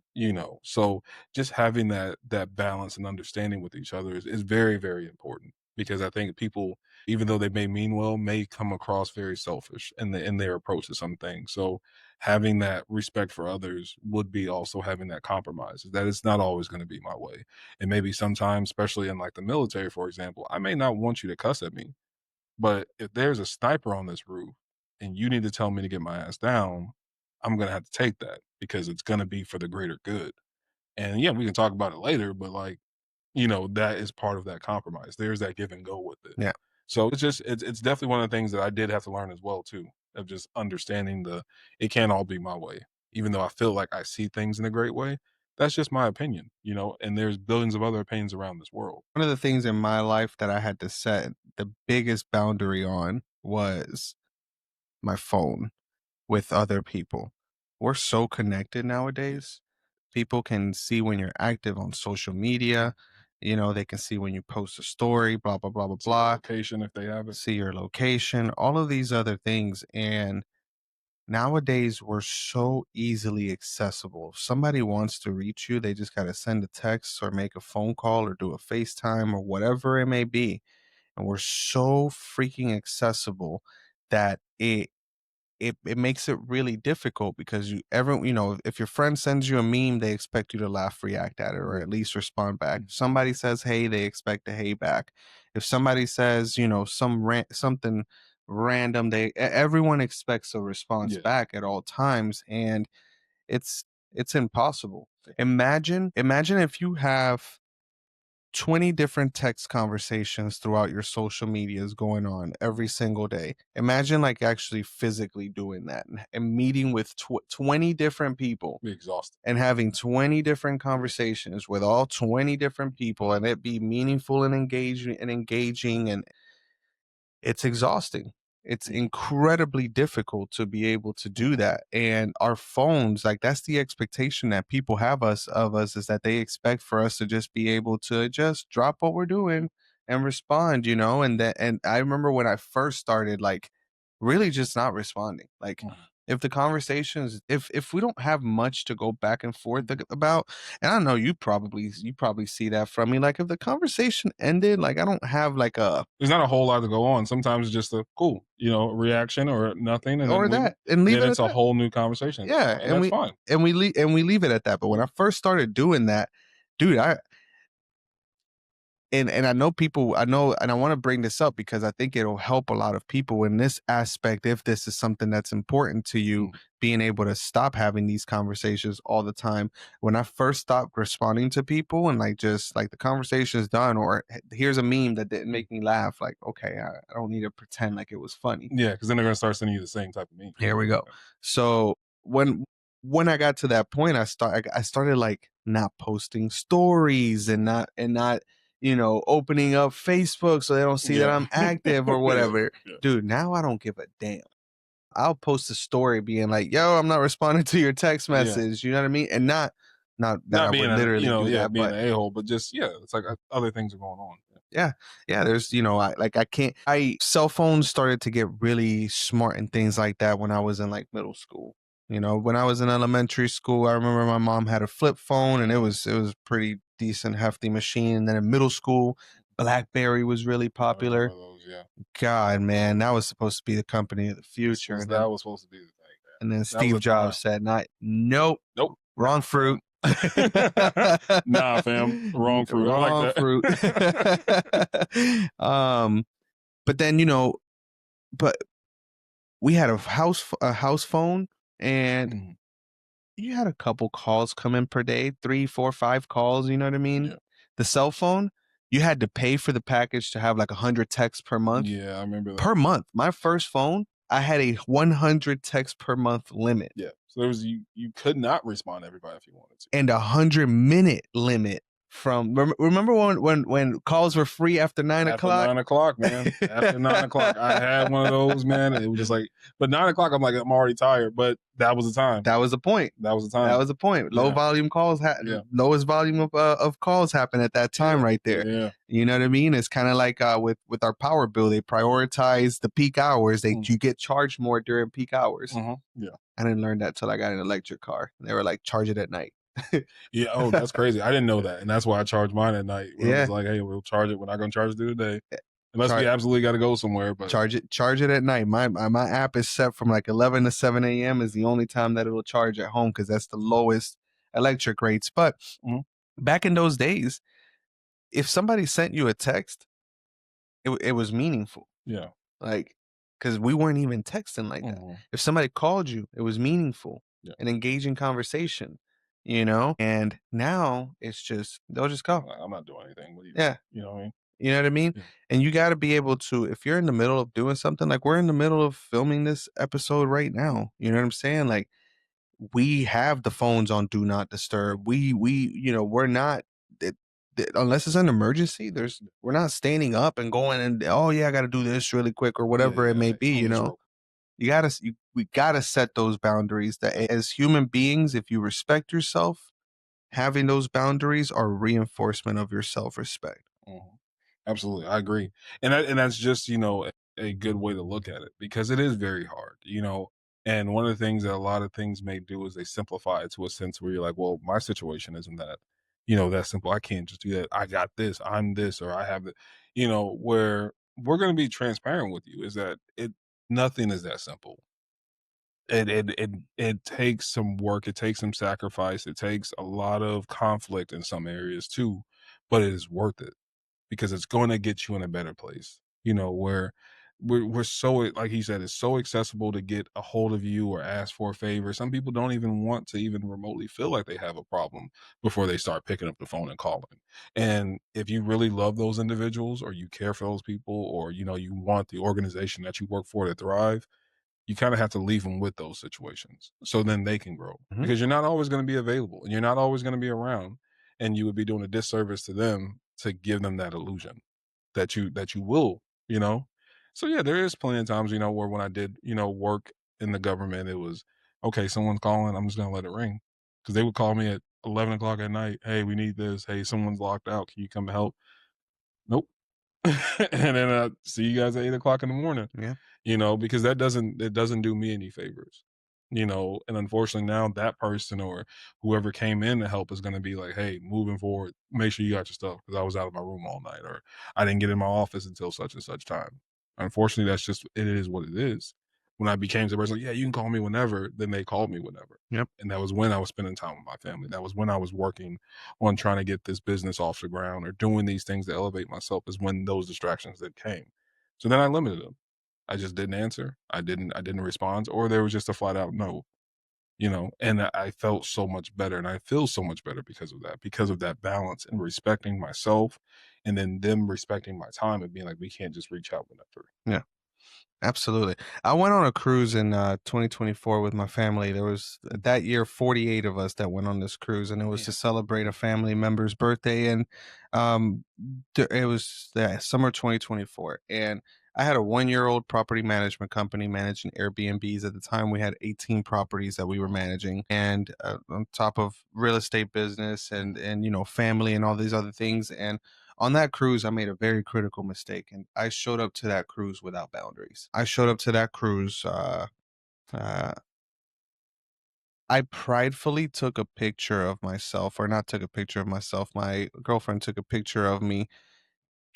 So just having that balance and understanding with each other is very, very important because I think people, even though they may mean well, may come across very selfish in their approach to some things. So having that respect for others would be also having that compromise, that it's not always going to be my way. And maybe sometimes, especially in like the military, for example, I may not want you to cuss at me, but if there's a sniper on this roof and you need to tell me to get my ass down, I'm gonna have to take that because it's gonna be for the greater good. And yeah, we can talk about it later, but like, that is part of that compromise. There's that give and go with it. Yeah. So it's definitely one of the things that I did have to learn as well too. of just understanding the it can't all be my way. Even though I feel like I see things in a great way, that's just my opinion, and there's billions of other opinions around this world. One of the things in my life that I had to set the biggest boundary on was my phone with other people. We're so connected Yeah. nowadays. People can see when you're active on social media. They can see when you post a story, blah, blah, blah, blah, See your blah, location if they have it. see your location, all of these other things. And nowadays, we're so easily accessible. If somebody wants to reach you, they just got to send a text or make a phone call or do a FaceTime or whatever it may be. And we're so freaking accessible that it makes it really difficult because if your friend sends you a meme, they expect you to laugh, react at it, or Yeah. at least respond back. Mm. If somebody says hey, they expect a hey back. If somebody says something random, everyone expects a response Yeah. back at all times, and it's it's impossible. Imagine if you have 20 different text conversations throughout your social medias going on every single day. Imagine like actually physically doing that and meeting with 20 different people Be exhausted. and having 20 different conversations with all 20 different people and it be meaningful and engaging and it's exhausting. It's Yeah. incredibly difficult to be able to do that. And our phones, like that's the expectation that people have of us is that they expect for us to just be able to just drop what we're doing and respond. And I remember when I first started like really just not responding. Like Mhm. if the conversations if we don't have much to go back and forth about, and I know you probably see that from me, like if the conversation ended, like I don't have like a There's not a whole lot to go on. Sometimes it's just a cool, reaction or nothing, and then or leave it. that and leave Then it it's at a that. whole new conversation going Yeah, on, and that's fine. and we leave it at that. But when Yeah. I first started doing that, dude, and I know people, I know, and I want to bring this up because I think it'll help a lot of people in this aspect. If this is something that's important to you, Mhm. being able to stop having these conversations all the time. When I first stopped responding to people and like just like the conversation is done, or here's a meme that didn't make me laugh, like, okay, I don't need to pretend like it was funny. Yeah, because then they're gonna start sending you the same type of meme. Here we go. So when I got to that point, I started like not posting stories and not opening up Facebook so they don't see that Yeah. I'm active or Yeah, whatever. yeah, Dude, now I don't give a damn. I'll post a story being like, "Yo, I'm not responding to your text yeah. message." You know what I mean? And not that I Not being would an literally do yeah, that, being but an a-hole, but just it's like, other things are going on. Yeah. yeah. Yeah, there's I can't I cell phones started to get really smart and things like that when I was in like middle school. When I was in elementary school, I remember my mom had a flip phone and it was pretty decent hefty machine. And then in middle school, BlackBerry was really I remember popular. those, yeah. God, man, that was supposed to be the company of the future. That was supposed to be the thing, man. And then That was Steve a time. Jobs said, "Not nope, Nope. Nah, wrong fruit." fam. Nah, fam. Wrong fruit. I like Wrong fruit. that. um but then but we had a house phone, and Mhm. you had a couple calls come in per day, 3, 4, 5 calls, you know what I mean? Yeah. The cell phone, you had to pay for the package to have like 100 texts per month. Yeah, I remember that. Per month. My first phone, I had a 100 text per month limit Yeah. So there was you could not respond to everybody if you wanted to. and a 100-minute limit from remember when calls were free after 9 After o'clock? 9 o'clock, man. After 9 o'clock. I had one of those, man. And it was just like, but 9 o'clock, I'm like, I'm already tired. But that was the time. That was the point. That was the That time. was the point. Low Yeah. volume calls Yeah. lowest volume of calls happen at that time Yeah. right there. Yeah. You know what I mean? It's kind of like with our power bill, they prioritize the peak hours. Mm. You get charged more during peak hours. Yeah. I didn't learn that till I got an electric car. They were like, charge it at night. Yeah. Oh, that's crazy. I didn't know that. And that's why I charge mine at night. When I was Yeah. like, hey, we'll charge it. We're not going to charge it through the day. Unless we Char- absolutely got to go somewhere. But charge it at night. My app is set from like 11 to 7 a.m. is the only time that it'll charge at home because that's the lowest electric rates. But Mhm. back in those days, if somebody sent you a text, it was meaningful. Yeah. Like, because we weren't even texting like that. Mhm. If somebody called you, it was meaningful, Yeah. an engaging conversation. And now it's just they'll just call. I'm not doing anything. What do you mean? Yeah. You know what I mean? You know what I mean? Yeah. And you gotta be able to, if you're in the middle of doing something, like we're in the middle of filming this episode right now, you know what I'm saying? Like, we have the phones on do not disturb. We're not it, unless it's an emergency, we're not standing up and going and, oh yeah, I gotta do this really quick or Yeah, whatever it yeah. may Hey, be, phone is broke. we gotta set those boundaries that as human beings, if you respect yourself, having those boundaries are reinforcement of your self-respect. Mhm. Absolutely, I agree, and that's just a good way to look at it because it is very hard, And one of the things that a lot of things may do is they simplify it to a sense where you're like, well, my situation isn't that that simple. I can't just do that. I got this. I'm this, or I have it. Where we're going to be transparent with you is that it nothing is that simple. It takes some work, it takes some sacrifice, it takes a lot of conflict in some areas too, but it is worth it because it's gonna get you in a better place, where we're so like he said, it's so accessible to get a hold of you or ask for a favor. Some people don't even want to even remotely feel like they have a problem before they start picking up the phone and calling. And if you really love those individuals or you care for those people or you want the organization that you work for to thrive, you kind of have to leave them with those situations so then they can grow Mhm. because you're not always going to be available and you're not always going to be around, and you would be doing a disservice to them to give them that illusion that you will you know so yeah, there is plenty of times where when I did work in the government, it was okay, someone's calling, I'm just going to let it ring, because they would call me at 11 o'clock at night. Hey, we need this. Hey, someone's locked out, can you come help? Nope. And then see you guys at 8 o'clock in the morning, Yeah. because it doesn't do me any favors. And unfortunately now that person or whoever came in to help is going to be like, hey, moving forward, make sure you got your stuff because I was out of my room all night, or I didn't get in my office until such and such time. Unfortunately, that's just it is what it is. When I became the person, like, yeah, you can call me whenever, then they called me whenever. Yep. And that was when I was spending time with my family. That was when I was working on trying to get this business off the ground or doing these things to elevate myself, is when those distractions that came. So then I limited them. I just didn't answer. I didn't respond, or there was just a flat out no, and I felt so much better and I feel so much better because of that balance and respecting myself, and then them respecting my time and being like, we can't just reach out whenever. Yeah. Absolutely. I went on a cruise in 2024 with my family. There was that year 48 of us that went on this cruise, and it was to Man. celebrate a family member's birthday. And um, it was summer 2024. And I had a 1 year old property management company managing Airbnbs. At the time, we had 18 properties that we were managing, and on top of real estate business and family and all these other things. And on that cruise, I made a very critical mistake, and I showed up to that cruise without boundaries. I showed up to that cruise. Uh, I pridefully took a picture of myself, or not took a picture of myself. My girlfriend took a picture of me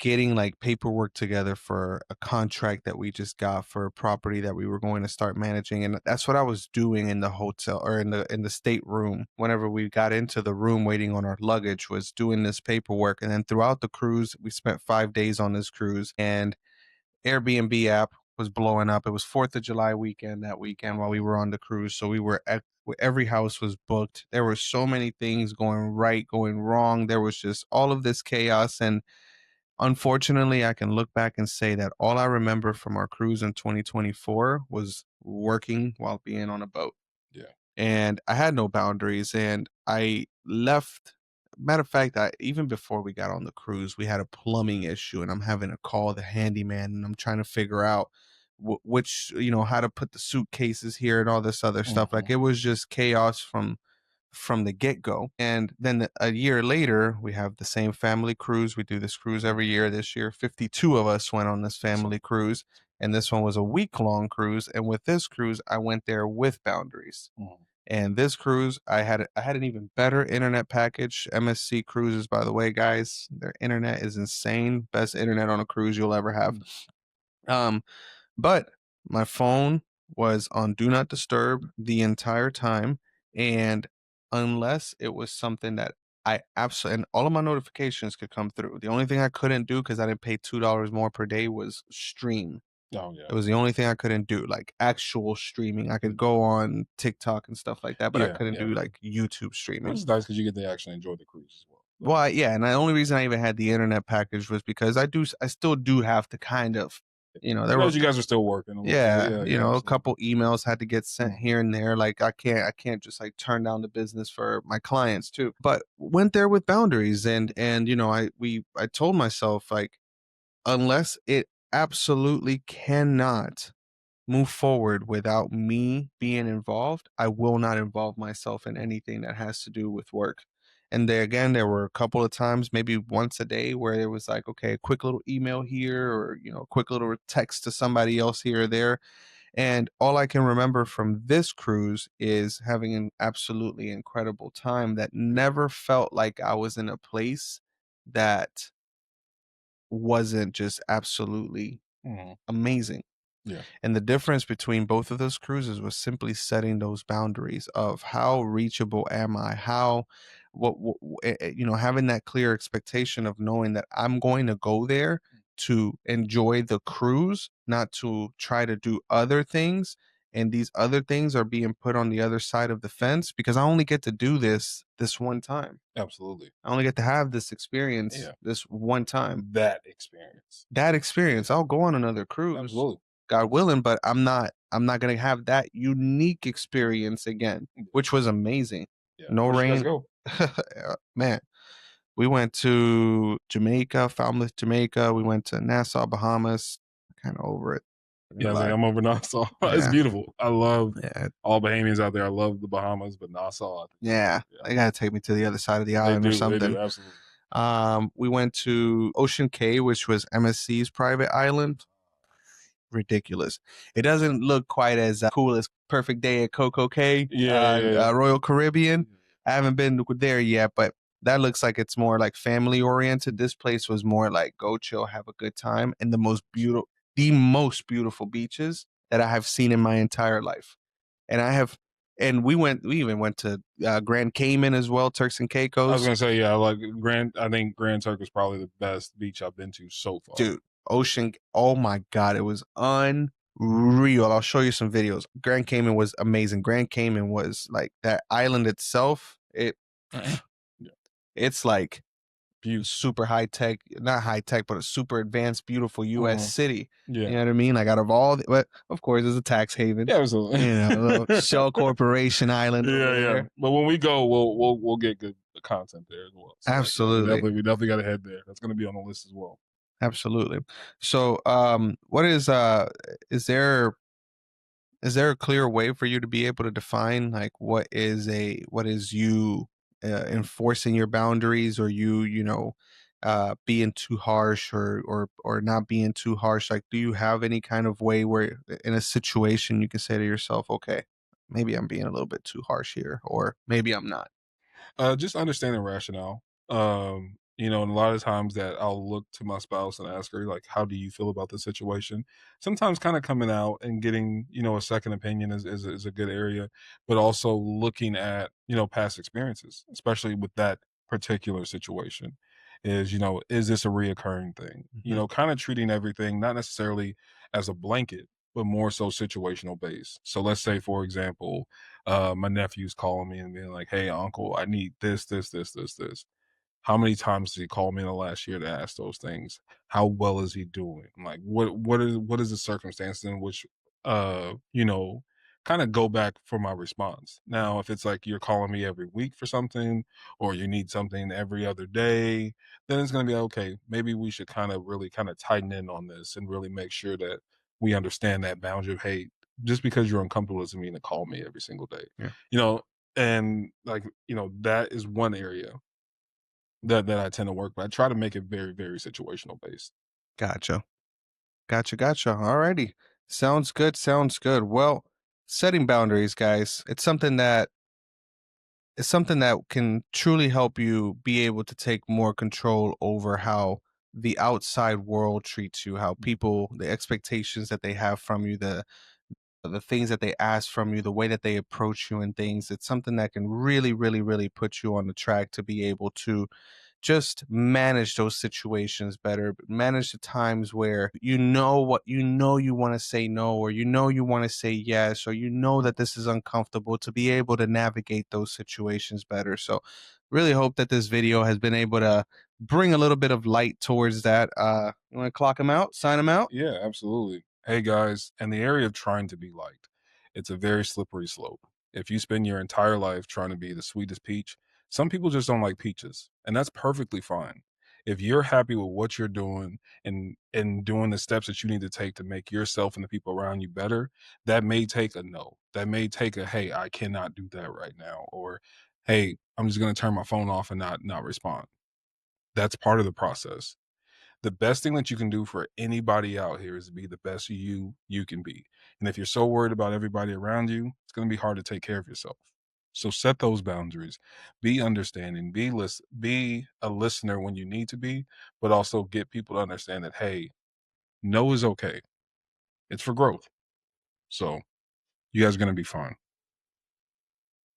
getting like paperwork together for a contract that we just got for a property that we were going to start managing, and that's what I was doing in the hotel or in the stateroom. Whenever we got into the room waiting on our luggage, was doing this paperwork. And then throughout the cruise, we spent 5 days on this cruise, and Airbnb app was blowing up. It was 4th of July weekend that weekend while we were on the cruise, so we were at every house was booked. There were so many things going right, going wrong. There was just all of this chaos. And unfortunately, I can look back and say that all I remember from our cruise in 2024 was working while being on a boat. Yeah. And I had no boundaries, and I left. Matter of fact, even before we got on the cruise, we had a plumbing issue, and I'm having to call the handyman, and I'm trying to figure out which, how to put the suitcases here and all this other stuff. Like, Mhm. it was just chaos from the get go. And then a year later, we have the same family cruise. We do this cruise every year. This year, 52 of us went on this So, family cruise. And this one was a week long cruise. And with this cruise, I went there with boundaries. mhm. And this cruise, I had an even better internet package. MSC Cruises, by the way, guys, their internet is insane. Best internet on a cruise you'll ever have. Um, but my phone was on do not disturb the entire time. And unless it was something that I absolutely, and all of my notifications could come through. The only thing I couldn't do because I didn't pay $2 more per day was stream. Oh It yeah. was the only thing I couldn't do, like actual streaming. I could go on TikTok and stuff like that, but I Yeah, couldn't yeah. do like YouTube Which streaming. is nice because you get to actually enjoy the cruise as well. Well, yeah, and the only reason I even had the internet package was because I still do have to kind of, I there know were, you guys are still working a little bit. yeah, Yeah, yeah, a absolutely. couple emails had to get sent Mhm. here and there. Like I can't just like turn down the business for my clients too. But went there with boundaries, and I told myself, like, unless it absolutely cannot move forward without me being involved, I will not involve myself in anything that has to do with work. And there again, there were a couple of times, maybe once a day, where it was like, okay, a quick little email here, or a quick little text to somebody else here or there. And all I can remember from this cruise is having an absolutely incredible time that never felt like I was in a place that wasn't just absolutely Mhm. amazing. Yeah, And the difference between both of those cruises was simply setting those boundaries of how reachable am I? How, having that clear expectation of knowing that I'm going to go there to enjoy the cruise, not to try to do other things. And these other things are being put on the other side of the fence because I only get to do this one time. absolutely. I only get to have this experience Yeah, this one time. that experience. That Yeah, experience, I'll go on another cruise, absolutely. God willing, but I'm not gonna have that unique experience again, Yeah, which was amazing. yeah. No Where'd you guys rain. go? Man, we went to Jamaica, Falmouth, Jamaica. We went to Nassau, Bahamas. Kinda over it. Not Yeah, I gonna was like, lie. I'm over Nassau. It's Yeah, beautiful. I love yeah, all Bahamians out there. I love the Bahamas, but Nassau, I think it's yeah. yeah. They gotta take me to the other side of the They island or do, they something. do, absolutely. We went to Ocean Cay, which was MSC's private island. Ridiculous. It doesn't look quite as cool as Perfect Day at Coco Cay, Yeah, yeah, yeah. Royal Caribbean. Yeah. I haven't been there yet, but that looks like it's more like family oriented. This place was more like go chill, have a good time, and the most beautiful beaches that I have seen in my entire life. And I have, and we even went to Grand Cayman as well, Turks and I was Caicos. gonna say, yeah, like I think Grand Turk is probably the best beach I've been to so far. Dude, ocean, oh my god, it was unreal. I'll show you some videos. Grand Cayman was amazing. Grand Cayman was like that island itself. Yeah. It's like Beautiful. super high tech, not high tech, but a super advanced, beautiful US Mhm. city. You Yeah. know what I mean? Like out of all but of course it's a tax haven. Yeah, absolutely. A little shell corporation island over Yeah, yeah. there. But when we go, we'll get good content there as well. So like, yeah, Absolutely. we definitely got to head there. That's gonna be on the list as well. Absolutely. So is there a clear way for you to be able to define like what is you enforcing your boundaries, or being too harsh, or not being too harsh? Like, do you have any kind of way where in a situation you can say to yourself, okay, maybe I'm being a little bit too harsh here, or maybe I'm not? Just understanding rationale. And a lot of times that I'll look to my spouse and ask her, like, how do you feel about the situation? Sometimes kind of coming out and getting, a second opinion is a good area, but also looking at, past experiences, especially with that particular situation. Is this a reoccurring thing? Hmm. Kind of treating everything not necessarily as a blanket, but more so situational based. So let's say, for example, my nephew's calling me and being like, "Hey, uncle, I need this, this, this, this, this." How many times did he call me in the last year to ask those things? How well is he doing? Like, what is the circumstance in which, kind of go back for my response. Now, if it's like you're calling me every week for something, or you need something every other day, then it's gonna be okay. Maybe we should kind of really kind of tighten in on this and really make sure that we understand that boundary of, hey, just because you're uncomfortable doesn't mean to call me every single day. Yeah. You know, and like, that is one area that I tend to work, but I try to make it very, very situational based. Gotcha. Gotcha. Alrighty. Sounds good. Sounds good. Well, setting boundaries, guys, it's something that can truly help you be able to take more control over how the outside world treats you, how people, the expectations that they have from you, the things that they ask from you, the way that they approach you and things. It's something that can really, really, really put you on the track to be able to just manage those situations better, manage the times where you want to say no, or you want to say yes, or that this is uncomfortable, to be able to navigate those situations better. So Really hope that this video has been able to bring a little bit of light towards that. You want to clock them out, sign them out? Yeah, absolutely. Hey guys, in the area of trying to be liked, it's a very slippery slope. If you spend your entire life trying to be the sweetest peach, some people just don't like peaches, and that's perfectly fine. If you're happy with what you're doing and doing the steps that you need to take to make yourself and the people around you better, that may take a no. That may take a hey, I cannot do that right now, or hey, I'm just going to turn my phone off and not respond. That's part of the process. The best thing that you can do for anybody out here is to be the best you can be. And if you're so worried about everybody around you, it's going to be hard to take care of yourself. So set those boundaries. Be understanding. Be a listener when you need to be, but also get people to understand that hey, no is okay. It's for growth. So you guys are going to be fine.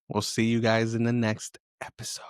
We'll see you guys in the next episode.